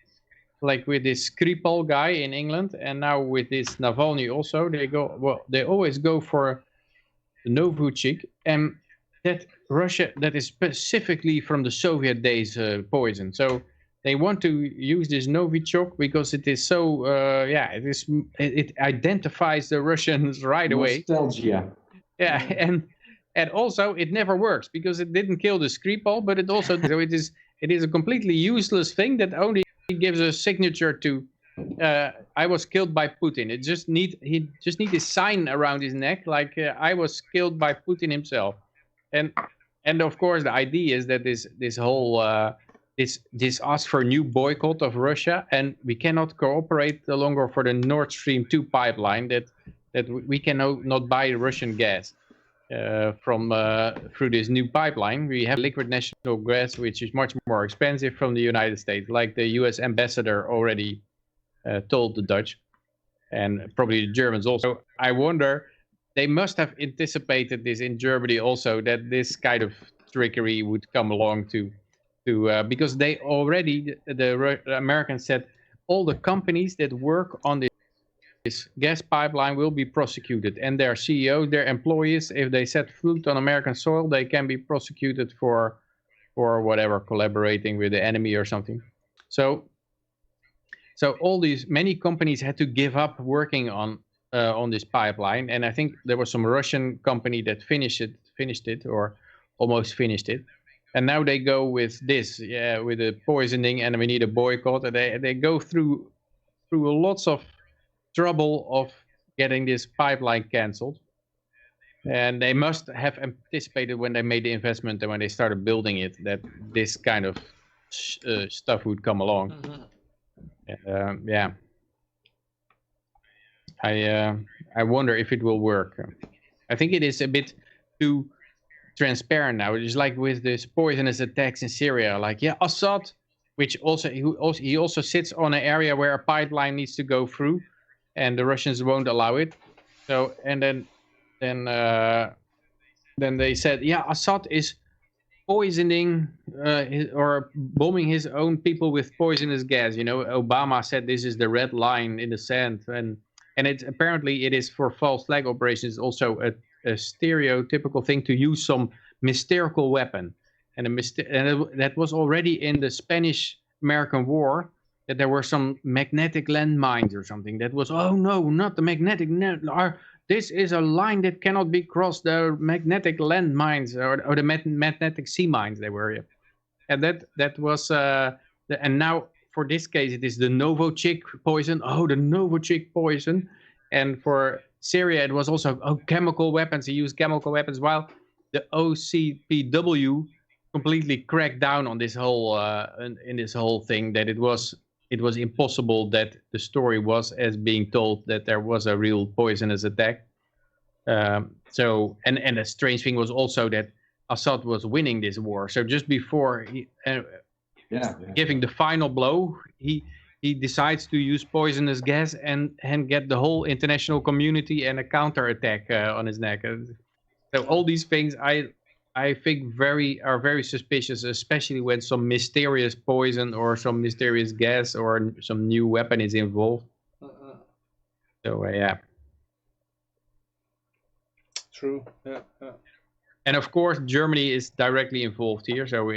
like with this Skripal guy in England, and now with this Navalny also, they always go for the Novichok, and that is specifically from the Soviet days poison. So they want to use this Novichok because it is so it identifies the Russians right away. Nostalgia. Yeah, and also it never works because it didn't kill the Skripal, but it also so it is a completely useless thing that only gives a signature to I was killed by Putin. He just need a sign around his neck like I was killed by Putin himself. And And of course, the idea is that this whole this asks for a new boycott of Russia, and we cannot cooperate no longer for the Nord Stream 2 pipeline. That we can not buy Russian gas from through this new pipeline. We have liquid natural gas, which is much more expensive from the United States, like the U.S. ambassador already told the Dutch, and probably the Germans also. I wonder. They must have anticipated this in Germany also, that this kind of trickery would come along because they already, the Americans said, all the companies that work on this gas pipeline will be prosecuted, and their CEOs, their employees, if they set foot on American soil, they can be prosecuted for whatever, collaborating with the enemy or something. So all these, many companies had to give up working on this pipeline, and I think there was some Russian company that finished it or almost finished it, and now they go with this, with the poisoning, and we need a boycott, and they go through lots of trouble of getting this pipeline cancelled, and they must have anticipated when they made the investment and when they started building it that this kind of stuff would come along. Yeah. I wonder if it will work. I think it is a bit too transparent now. It's like with this poisonous attacks in Syria, like Assad, which he also sits on an area where a pipeline needs to go through, and the Russians won't allow it. So and then they said, Assad is poisoning or bombing his own people with poisonous gas. Obama said this is the red line in the sand, and it apparently it is for false flag operations also a stereotypical thing to use some mystical weapon, and that was already in the Spanish-American War, that there were some magnetic landmines or something. That was, oh no, not the magnetic this is a line that cannot be crossed. The magnetic landmines or the magnetic sea mines they were, and that was and now. For this case, it is the Novichok poison. Oh, the Novichok poison. And for Syria, it was also chemical weapons. He used chemical weapons, while the OCPW completely cracked down on this whole in this whole thing, that it was impossible that the story was as being told, that there was a real poisonous attack. So the strange thing was also that Assad was winning this war. So just before giving the final blow, he decides to use poisonous gas and get the whole international community and a counterattack on his neck. So all these things I think are very suspicious, especially when some mysterious poison or some mysterious gas or some new weapon is involved. So True. And of course Germany is directly involved here. So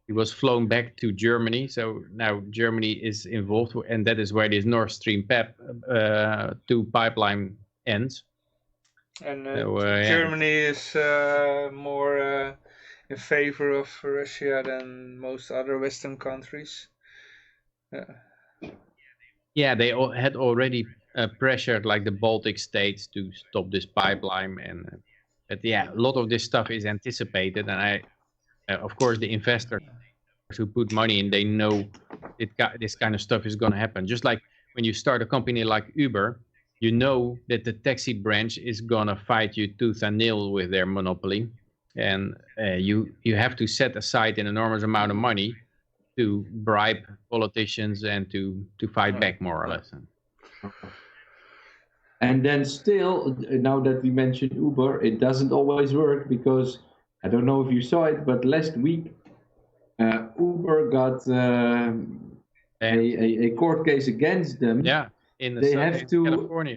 he was flown back to Germany, so now Germany is involved, and that is where this Nord Stream 2 pipeline ends. And Germany is more in favor of Russia than most other Western countries. Yeah, they had already pressured like the Baltic states to stop this pipeline, but a lot of this stuff is anticipated, and of course the investors who put money in, they know this kind of stuff is going to happen. Just like when you start a company like Uber, you know that the taxi branch is going to fight you tooth and nail with their monopoly, and you have to set aside an enormous amount of money to bribe politicians and to fight back, more or less. And then still, now that we mentioned Uber, it doesn't always work, because I don't know if you saw it, but last week Uber got a court case against them. Yeah, in California.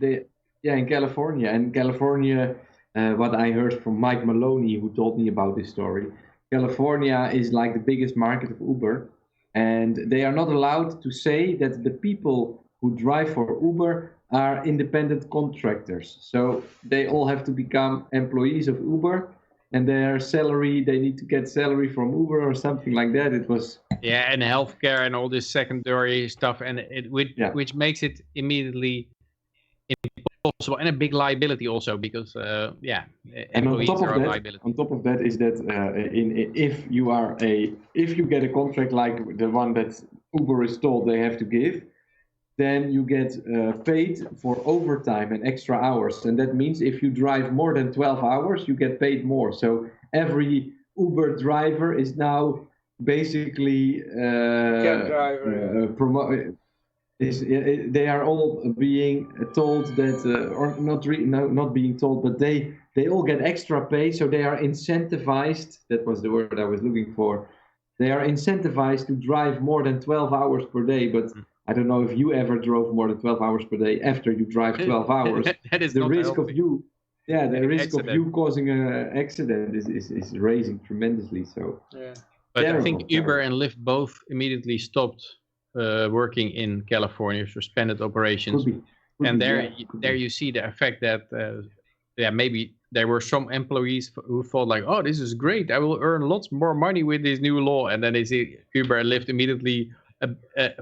In California. And California, what I heard from Mike Maloney, who told me about this story, California is like the biggest market of Uber, and they are not allowed to say that the people who drive for Uber are independent contractors. So they all have to become employees of Uber, and their salary, they need to get salary from Uber or something like that. It was... Yeah, and healthcare and all this secondary stuff, and which makes it immediately impossible and a big liability also because and employees are a liability. on top of that is that if you get a contract like the one that Uber is told they have to give, then you get paid for overtime and extra hours, and that means if you drive more than 12 hours, you get paid more. So every Uber driver is now basically Cab driver. They are all being told that, or not being told, but they all get extra pay, so they are incentivized. That was the word I was looking for. They are incentivized to drive more than 12 hours per day, but I don't know if you ever drove more than 12 hours per day after you drive 12 hours. That is the not risk healthy. of you. Yeah, the risk Accident. of you causing an accident is raising tremendously. So, but terrible, I think Uber and Lyft both immediately stopped working in California, suspended operations. Could be. There you see the effect that maybe there were some employees who thought like, oh, this is great, I will earn lots more money with this new law, and then they see Uber and Lyft immediately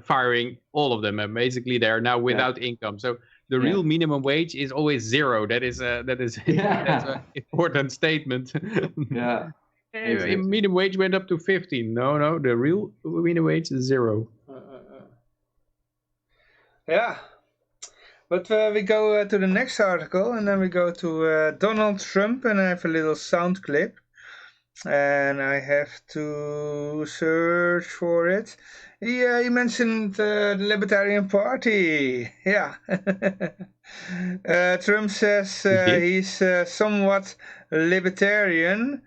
firing all of them, and basically they are now without income. So the real minimum wage is always zero. That is that's an important statement. Yeah. Exactly. Minimum wage went up to 15. No, the real minimum wage is zero. Yeah. But we go to the next article, and then we go to Donald Trump, and I have a little sound clip. And I have to search for it. He mentioned the Libertarian Party. Yeah. Trump says he's somewhat libertarian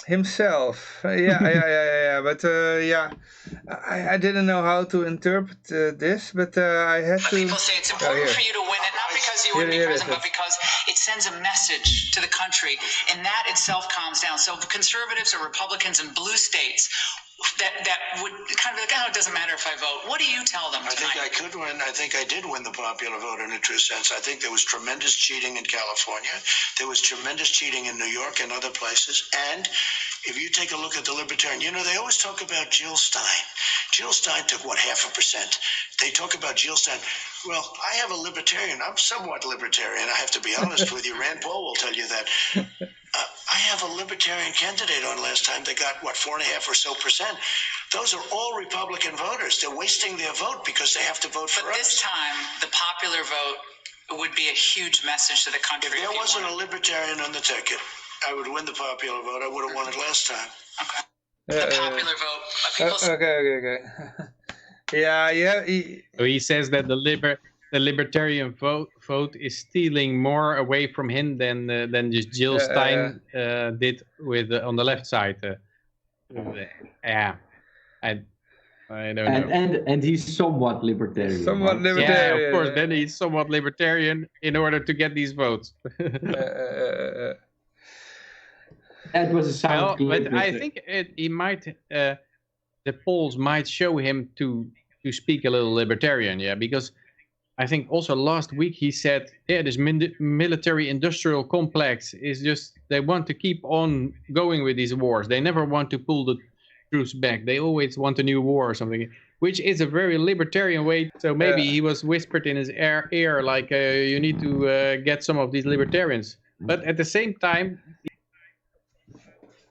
himself. Yeah. But I didn't know how to interpret this, but I had to. People say it's important for you to win it, not because you would be president, but because it sends a message to the country, and that itself calms down. So conservatives or Republicans in blue states that would kind of be like, oh, it doesn't matter if I vote. What do you tell them tonight? I think I could win. I think I did win the popular vote in a true sense. I think there was tremendous cheating in California. There was tremendous cheating in New York and other places. And if you take a look at the Libertarian, they always talk about Jill Stein. Jill Stein took, 0.5%? They talk about Jill Stein. Well, I have a Libertarian. I'm somewhat Libertarian. I have to be honest with you. Rand Paul will tell you that. I have a Libertarian candidate on last time that got, 4.5% or so. Those are all Republican voters. They're wasting their vote because they have to vote for us. But this time, the popular vote would be a huge message to the country. If there wasn't a Libertarian on the ticket, I would win the popular vote. I would have won it last time. Okay. The popular vote. Okay. Yeah. He says that the Libertarian vote is stealing more away from him than just Jill Stein did with on the left side. I don't know. And he's somewhat libertarian. Yeah, of course. Then he's somewhat libertarian in order to get these votes. That was a sound clip. But I think he might. The polls might show him to speak a little libertarian. Yeah, because I think also last week he said, this military-industrial complex is just, they want to keep on going with these wars. They never want to pull the troops back. They always want a new war or something, which is a very libertarian way. So maybe he was whispered in his ear like, you need to get some of these libertarians. But at the same time,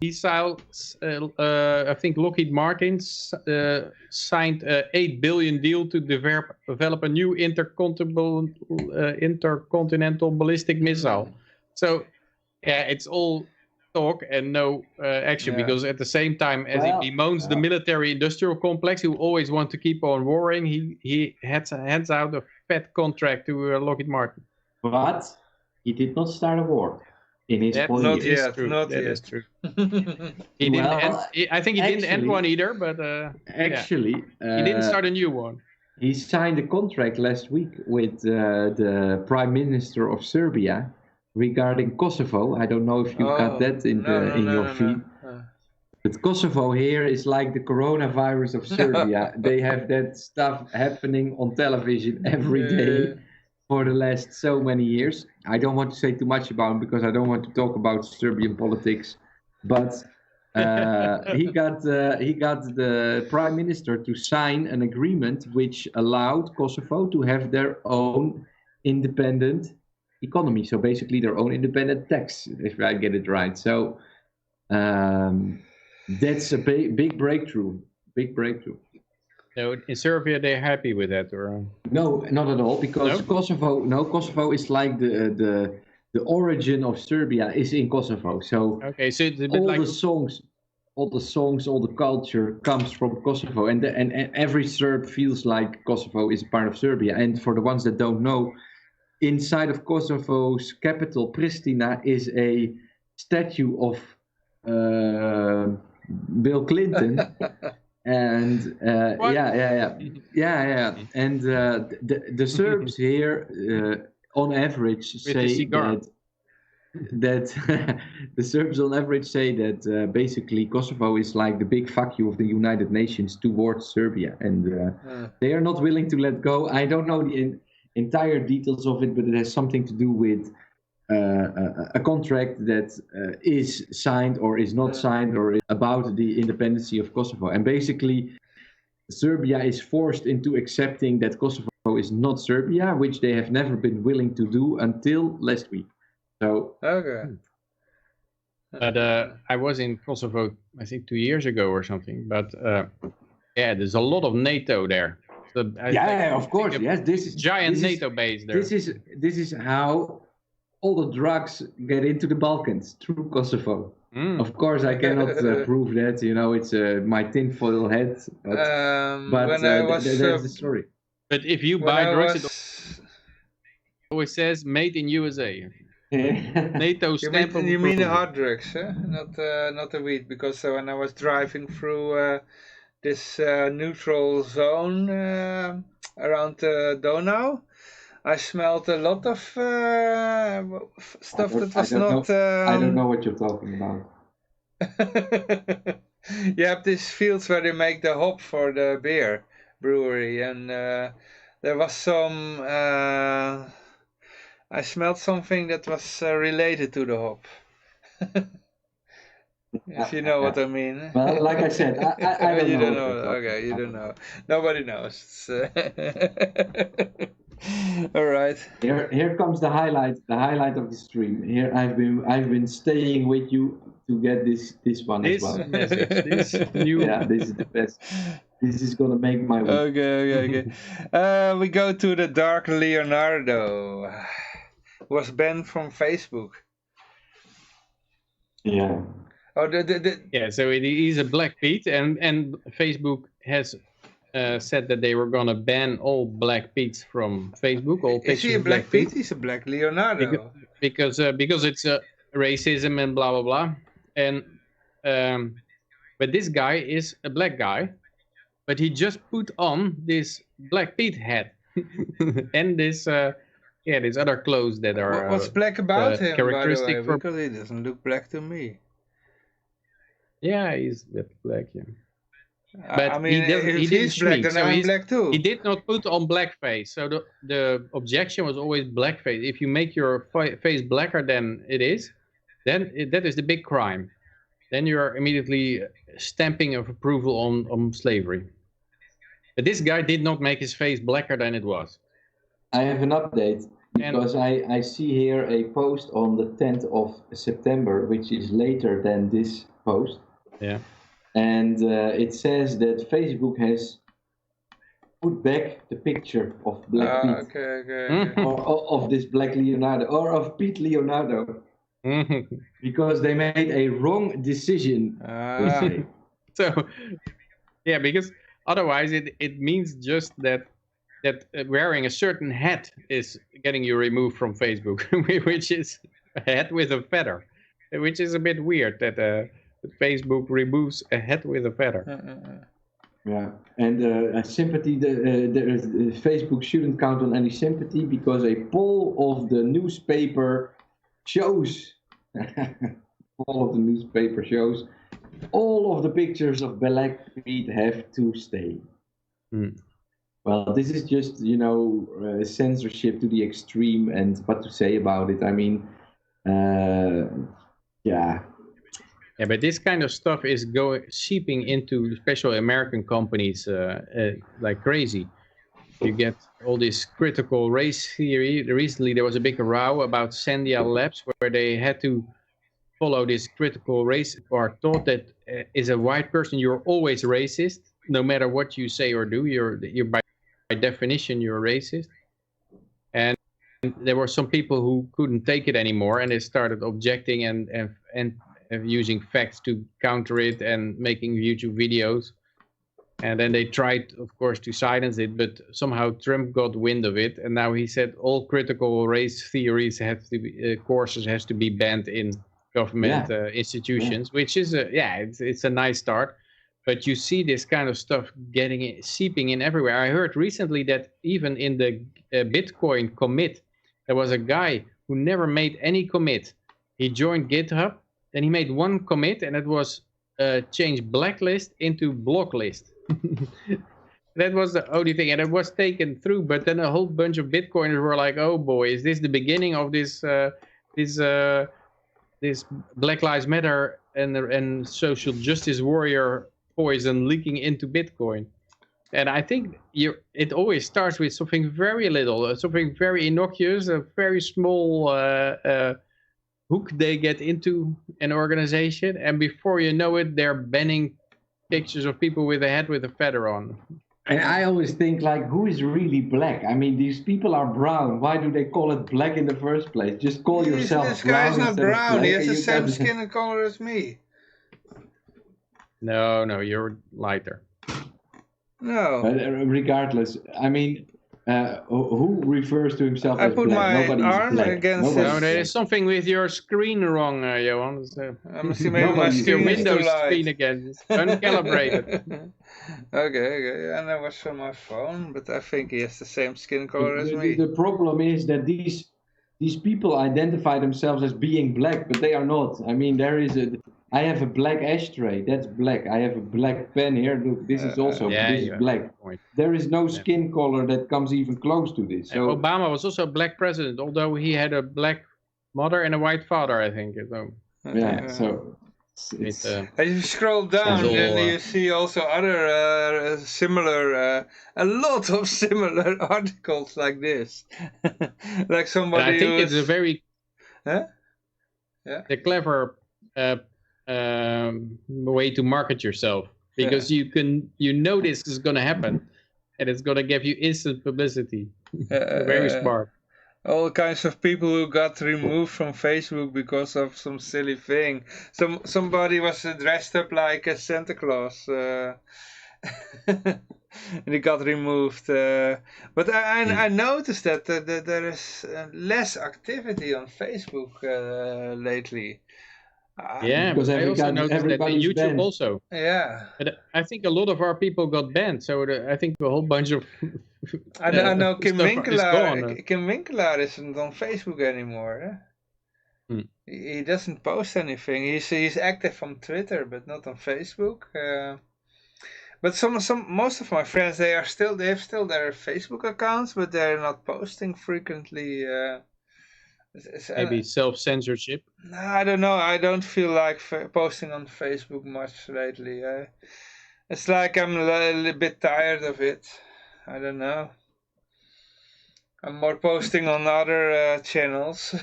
he signed, I think Lockheed Martin signed an $8 billion deal to develop a new intercontinental ballistic missile. So, it's all talk and no action, because at the same time as he bemoans the military-industrial complex, who always want to keep on warring, he hands out a fat contract to Lockheed Martin. But he did not start a war. In his not yet. Is true. He didn't. I think he didn't end one either. But actually, he didn't start a new one. He signed a contract last week with the Prime Minister of Serbia regarding Kosovo. I don't know if you got that in your feed. But Kosovo here is like the coronavirus of Serbia. They have that stuff happening on television every day. For the last so many years. I don't want to say too much about him because I don't want to talk about Serbian politics. But he got the Prime Minister to sign an agreement which allowed Kosovo to have their own independent economy. So basically their own independent tax, if I get it right. So that's a big breakthrough. Big breakthrough. So in Serbia, they're happy with that, or no, not at all, because no? Kosovo is like the origin of Serbia is in Kosovo. So okay, so it's a bit all like the songs, all the culture comes from Kosovo, and every Serb feels like Kosovo is a part of Serbia. And for the ones that don't know, inside of Kosovo's capital, Pristina, is a statue of Bill Clinton. And yeah. And the Serbs here, on average, say that the Serbs on average say that basically Kosovo is like the big fuck you of the United Nations towards Serbia, and they are not willing to let go. I don't know the entire details of it, but it has something to do with a contract that is signed or is not signed, or about the independency of Kosovo. And basically, Serbia is forced into accepting that Kosovo is not Serbia, which they have never been willing to do until last week. So okay. But I was in Kosovo, I think 2 years ago or something. But yeah, there's a lot of NATO there. So of course, yes. This is giant NATO base there. This is how all the drugs get into the Balkans, through Kosovo. Of course, I cannot prove that. You know, it's my tinfoil hat. But that's the story. But if you buy drugs, it always says "Made in USA." NATO stamp. You mean the hard drugs, not the weed? Because when I was driving through this neutral zone around the Donau, I smelled a lot of stuff that was not... I don't know what you're talking about. You have these fields where they make the hop for the beer brewery, and there was some... I smelled something that was related to the hop. If you know what I mean. Well, like I said, I don't you know. Don't know. Okay, you don't know. Nobody knows. All right. Here comes the highlight of the stream. Here I've been staying with you to get this one as well. This new. Yeah, this is the best. This is gonna make my week. Okay. We go to the Dark Leonardo. Was banned from Facebook. Yeah. Oh, yeah. So he's a Black Pete, and Facebook has said that they were gonna ban all Black Petes from Facebook. All is he a Black Pete? He's a Black Leonardo. Because it's racism and blah blah blah. And but this guy is a black guy, but he just put on this Black Pete hat and this these other clothes that are what's black about him, characteristic, by the way, because he doesn't look black to me. Yeah, he's a bit black, yeah. But I mean, he didn't black, then I'm black too. He did not put on blackface, so the objection was always blackface. If you make your face blacker than it is, then that is the big crime. Then you are immediately stamping of approval on slavery. But this guy did not make his face blacker than it was. I have an update, because I see here a post on the 10th of September, which is later than this post. Yeah. And it says that Facebook has put back the picture of Black Pete. Okay. Or of this Black Leonardo, or of Pete Leonardo. Because they made a wrong decision. So, yeah, because otherwise it means just that wearing a certain hat is getting you removed from Facebook, which is a hat with a feather, which is a bit weird that Facebook removes a hat with a feather. Yeah, and sympathy, Facebook shouldn't count on any sympathy, because a poll of the newspaper shows all of the pictures of Black Pete have to stay. Well, this is just, censorship to the extreme, and what to say about it. I mean, yeah. Yeah, but this kind of stuff is seeping into special American companies like crazy. you get all this critical race theory. Recently, there was a big row about Sandia Labs, where they had to follow this critical race, or thought that as a white person, you're always racist, no matter what you say or do. You're by definition, you're racist. And there were some people who couldn't take it anymore, and they started objecting and using facts to counter it and making YouTube videos. And then they tried, of course, to silence it, but somehow Trump got wind of it, and now he said all critical race theories have to be courses has to be banned in government institutions, which is it's a nice start. But you see this kind of stuff seeping in everywhere. I heard recently that even in the Bitcoin commit, there was a guy who never made any commit. He joined GitHub, then he made one commit, and it was change blacklist into block list. That was the only thing, and it was taken through. But then a whole bunch of Bitcoiners were like, "Oh boy, is this the beginning of this Black Lives Matter and social justice warrior poison leaking into Bitcoin?" And I think it always starts with something very little, something very innocuous, a very small hook they get into an organization, and before you know it, they're banning pictures of people with a head with a feather on. And I always think, like, who is really black? I mean, these people are brown. Why do they call it black in the first place? Just call yourself this brown. This guy's not brown. He has the same can... skin color as me. No, you're lighter. No. Regardless, I mean, who refers to himself as black? I put my arm black. against No, there is something with your screen wrong, Johan. I'm assuming my your Windows screen again. It's uncalibrated. Okay. And that was from my phone, but I think he has the same skin color as me. The problem is that these people identify themselves as being black, but they are not. I mean, I have a black ashtray, that's black. I have a black pen here, look, this is also this is black. There is no skin color that comes even close to this. So Obama was also a black president, although he had a black mother and a white father, I think. So. So as you scroll down, then you see also other similar, a lot of similar articles like this. Like somebody. And I think it's a very a clever way to market yourself, because you know this is going to happen, and it's going to give you instant publicity. Very smart. All kinds of people who got removed from Facebook because of some silly thing. Somebody was dressed up like a Santa Claus, and he got removed. But I noticed that there is less activity on Facebook lately. Because I also noticed that in YouTube banned. Also. Yeah. But I think a lot lot of people got banned, so I think a whole bunch of... I know Kim Winkelaar isn't on Facebook anymore. He doesn't post anything. He's active on Twitter, but not on Facebook. But most of my friends, they have still their Facebook accounts, but they're not posting frequently. Maybe self-censorship. No, I don't know. I don't feel like posting on Facebook much lately. It's like I'm a little bit tired of it. I don't know. I'm more posting on other channels.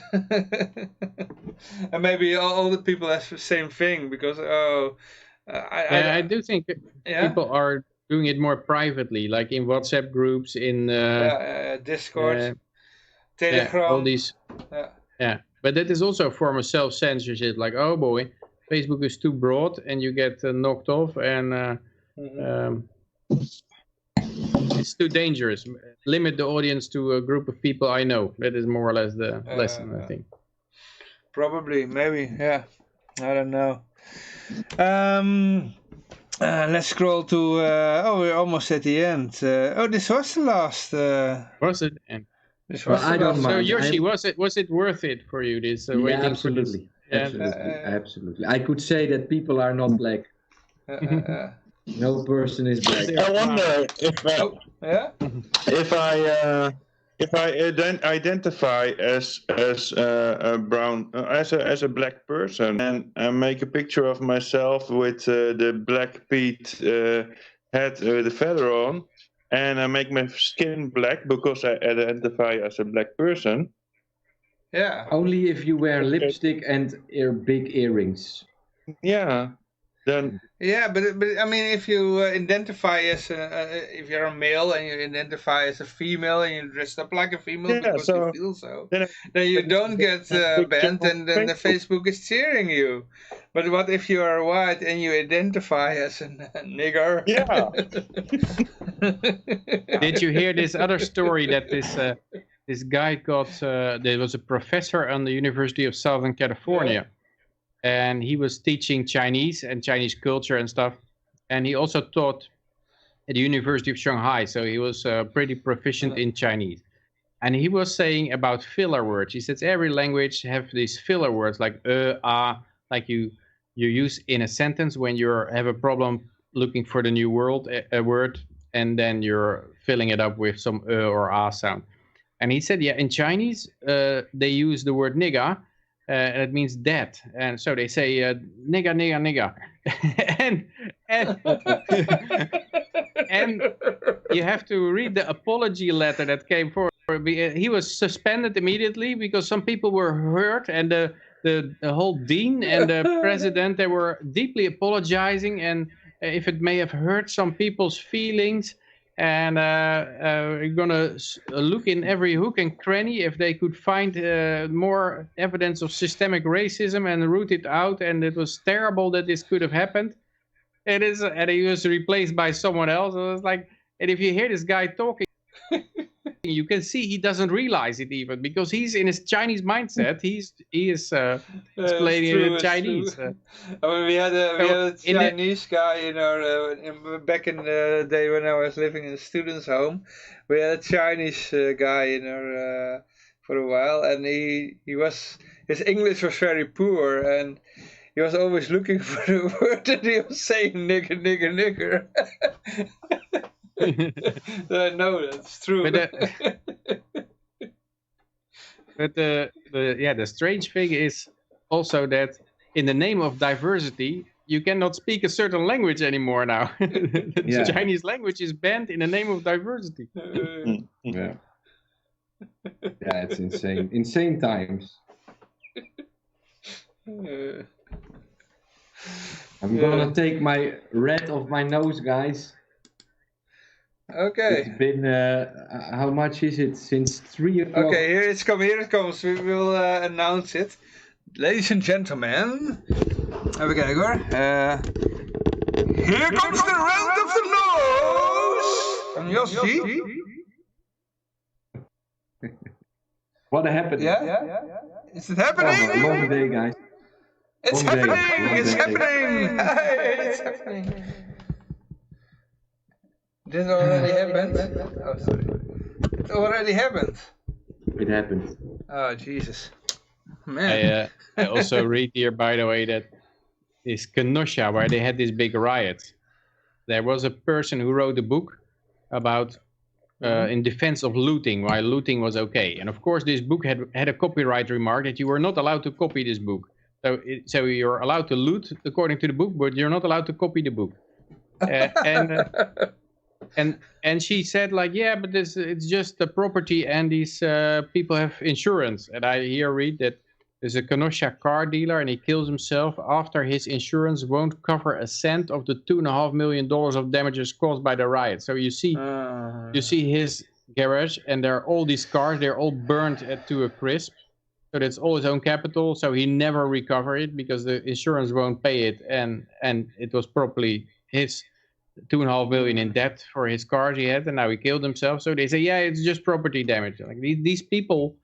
And maybe all the people have the same thing, because I do think people are doing it more privately, like in WhatsApp groups, in Discord. Telegram. All these, but that is also a form of self-censorship. Like, oh boy, Facebook is too broad, and you get knocked off, and it's too dangerous. Limit the audience to a group of people I know. That is more or less the lesson, I think. Probably, maybe, yeah. I don't know. Let's scroll to. We're almost at the end. This was the last. Was it? I don't mind. So Yoshi, was it worth it for you? This waiting absolutely. For this? Absolutely. I could say that people are not black. No person is black. I wonder if I identify as a brown as a black person and make a picture of myself with the black Pete hat with the feather on, and I make my skin black because I identify as a black person. Yeah. Only if you wear lipstick and big earrings. Yeah. Then. Yeah, but I mean, if you identify as if you're a male and you identify as a female and you dress up like a female because you feel so, then you don't get banned, and then the Facebook is cheering you. But what if you are white and you identify as a nigger? Yeah. Did you hear this other story that this guy got? There was a professor on the University of Southern California. And he was teaching Chinese and Chinese culture and stuff. And he also taught at the University of Shanghai. So he was pretty proficient in Chinese. And he was saying about filler words. He says every language have these filler words like like you use in a sentence when you have a problem looking for the new word, and then you're filling it up with some or sound. And he said, yeah, in Chinese, they use the word nigga. And it means dead, and so they say nigga, nigga, nigga, and you have to read the apology letter that came forward. He was suspended immediately because some people were hurt, and the whole dean and the president, they were deeply apologizing, and if it may have hurt some people's feelings. And we're gonna look in every hook and cranny if they could find more evidence of systemic racism and root it out. And it was terrible that this could have happened. And he was replaced by someone else. It was like, and if you hear this guy talking, you can see he doesn't realize it even, because he's in his Chinese mindset. He is explaining in Chinese. I mean, we had a Chinese guy back in the day when I was living in a student's home. We had a Chinese guy for a while, and his English was very poor, and he was always looking for the word, and he was saying nigger, nigger, nigger. I know that's true. But the strange thing is also that in the name of diversity, you cannot speak a certain language anymore now. The Chinese language is banned in the name of diversity. Yeah, it's insane. Insane times. I'm gonna take my red off my nose, guys. Okay. It's been, how much is it? Since 3 o'clock. Okay, here it comes. We will announce it. Ladies and gentlemen. Even kijken hoor. Here comes the round of the nose! Van Jossie. What happened? Yeah? Is it happening? Long day, guys. It's happening! It's happening! It's happening! This already happened? Oh, sorry. It already happened. It happened. Oh, Jesus. Man. I also read here, by the way, that this Kenosha, where they had this big riot, there was a person who wrote a book about in defense of looting, why looting was okay. And of course, this book had a copyright remark that you were not allowed to copy this book. So you're allowed to loot according to the book, but you're not allowed to copy the book. And she said, like, yeah, but it's just the property, and these people have insurance. And I here read that there's a Kenosha car dealer, and he kills himself after his insurance won't cover a cent of the $2.5 million of damages caused by the riot. So you see his garage, and there are all these cars, they're all burnt to a crisp. So that's all his own capital. So he never recover it because the insurance won't pay it, and it was probably his $2.5 million in debt for his cars he had, and now he killed himself. So they say, yeah, it's just property damage. Like these people,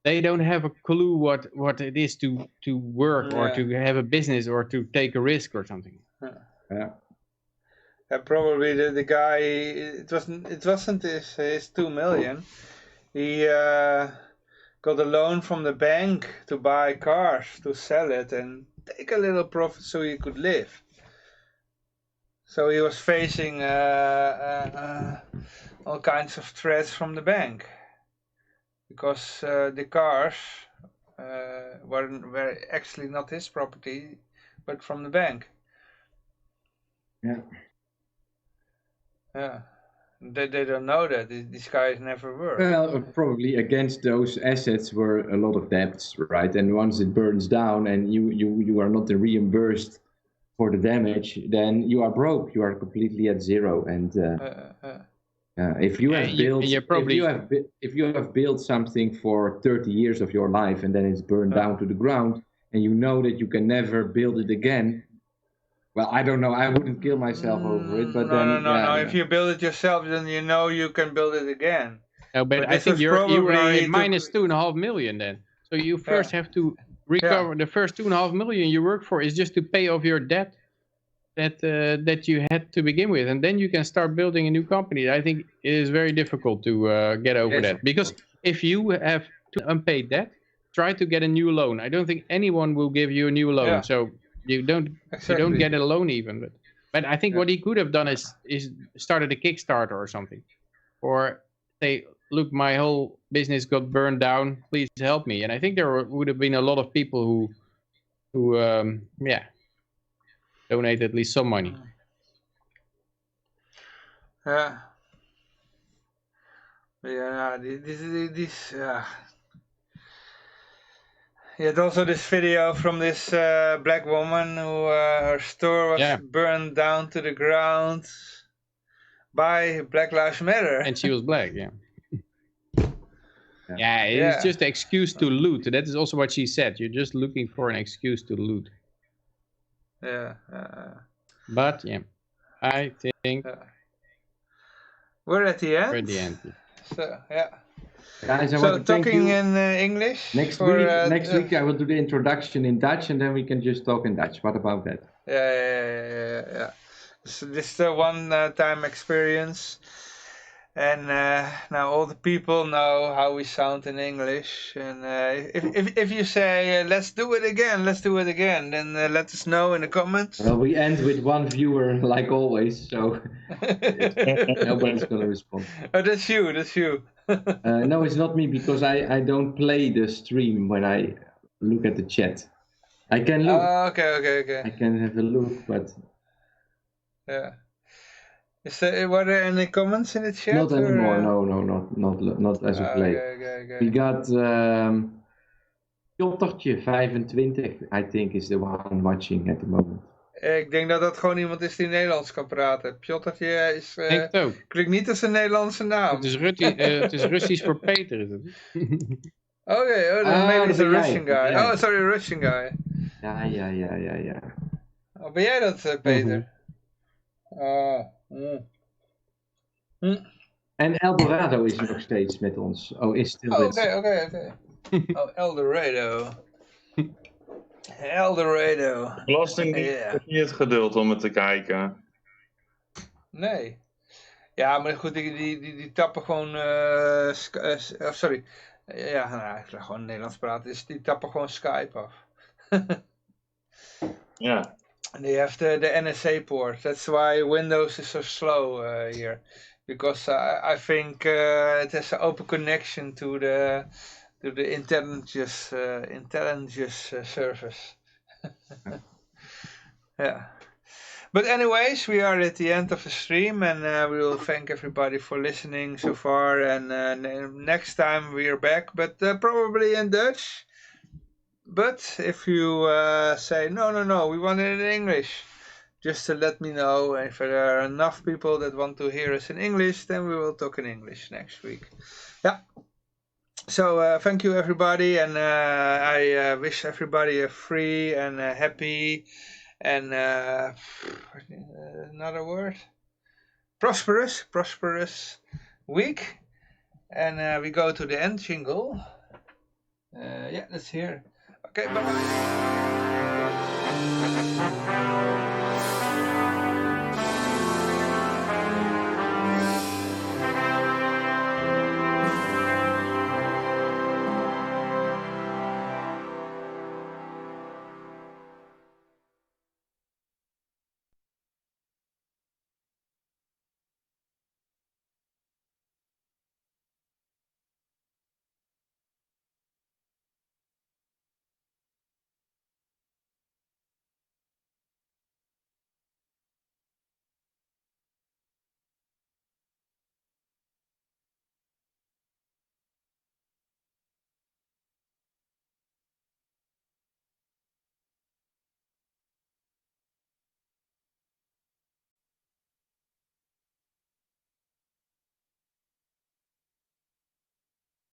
they don't have a clue what it is to work or to have a business or to take a risk or something. Yeah. Probably the guy. It wasn't his 2 million. He got a loan from the bank to buy cars, to sell it and take a little profit so he could live. So he was facing all kinds of threats from the bank, because the cars were actually not his property, but from the bank. Yeah. Yeah. They don't know that. These guys never work. Well, probably against those assets were a lot of debts, right? And once it burns down and you are not reimbursed for the damage, then you are broke. You are completely at zero. And if you have built, if you have built something for 30 years of your life and then it's burned down to the ground, and you know that you can never build it again. Well, I don't know. I wouldn't kill myself over it, but no. If you build it yourself, then you know you can build it again. No, but I think you are at minus 2.5 million then. So you first have to recover the first 2.5 million you work for is just to pay off your debt that you had to begin with, and then you can start building a new company. I think it is very difficult to get over that, because if you have unpaid debt, try to get a new loan. I don't think anyone will give you a new loan. So you don't get a loan even. But I think what he could have done is started a Kickstarter or something, or say, look, my whole business got burned down, please help me. And I think there would have been a lot of people who donate at least some money. There's also this video from this black woman who her store was burned down to the ground by Black Lives Matter. And she was black, it's just an excuse to loot. That is also what she said. You're just looking for an excuse to loot. But I think we're at the end. We're at the end. So Guys, I so want to talking you. in English. Next week I will do the introduction in Dutch, and then we can just talk in Dutch. What about that? Yeah. So this is a one-time experience, and now all the people know how we sound in English. And if you say let's do it again, then let us know in the comments. Well, we end with one viewer like always, so nobody's gonna respond. Oh, that's you. No, it's not me, because I don't play the stream when I look at the chat. I can look. Okay. I can have a look, but were there any comments in the chat? Not anymore. No, not as of late. Okay. We got Piltertje 25, I think, is the one watching at the moment. Ik denk dat gewoon iemand is die Nederlands kan praten. Pjottertje is klinkt niet als een Nederlandse naam. Het is Russisch voor Peter, is het? Oké, maybe it's a Russian guy. Oh, sorry, a Russian guy. Ja. Oh, ben jij dat, Peter? En Eldorado is nog steeds met ons. Oh, is stil. Oké. Oh, Eldorado. Belasting niet het geduld om het te kijken. Nee. Ja, maar goed, die tappen gewoon... sorry. Ja, ik ga gewoon Nederlands praten. Dus die tappen gewoon Skype af. Ja. And they have the NSA port. That's why Windows is so slow here. Because I think it has an open connection to the intelligence service. Yeah. But anyways, we are at the end of the stream, and we will thank everybody for listening so far. And next time we are back, but probably in Dutch. But if you say no, we want it in English, just to let me know. If there are enough people that want to hear us in English, then we will talk in English next week. Yeah. So thank you everybody, and I wish everybody a free and happy and another word, prosperous week. And we go to the end jingle. Yeah, let's hear. Okay, bye.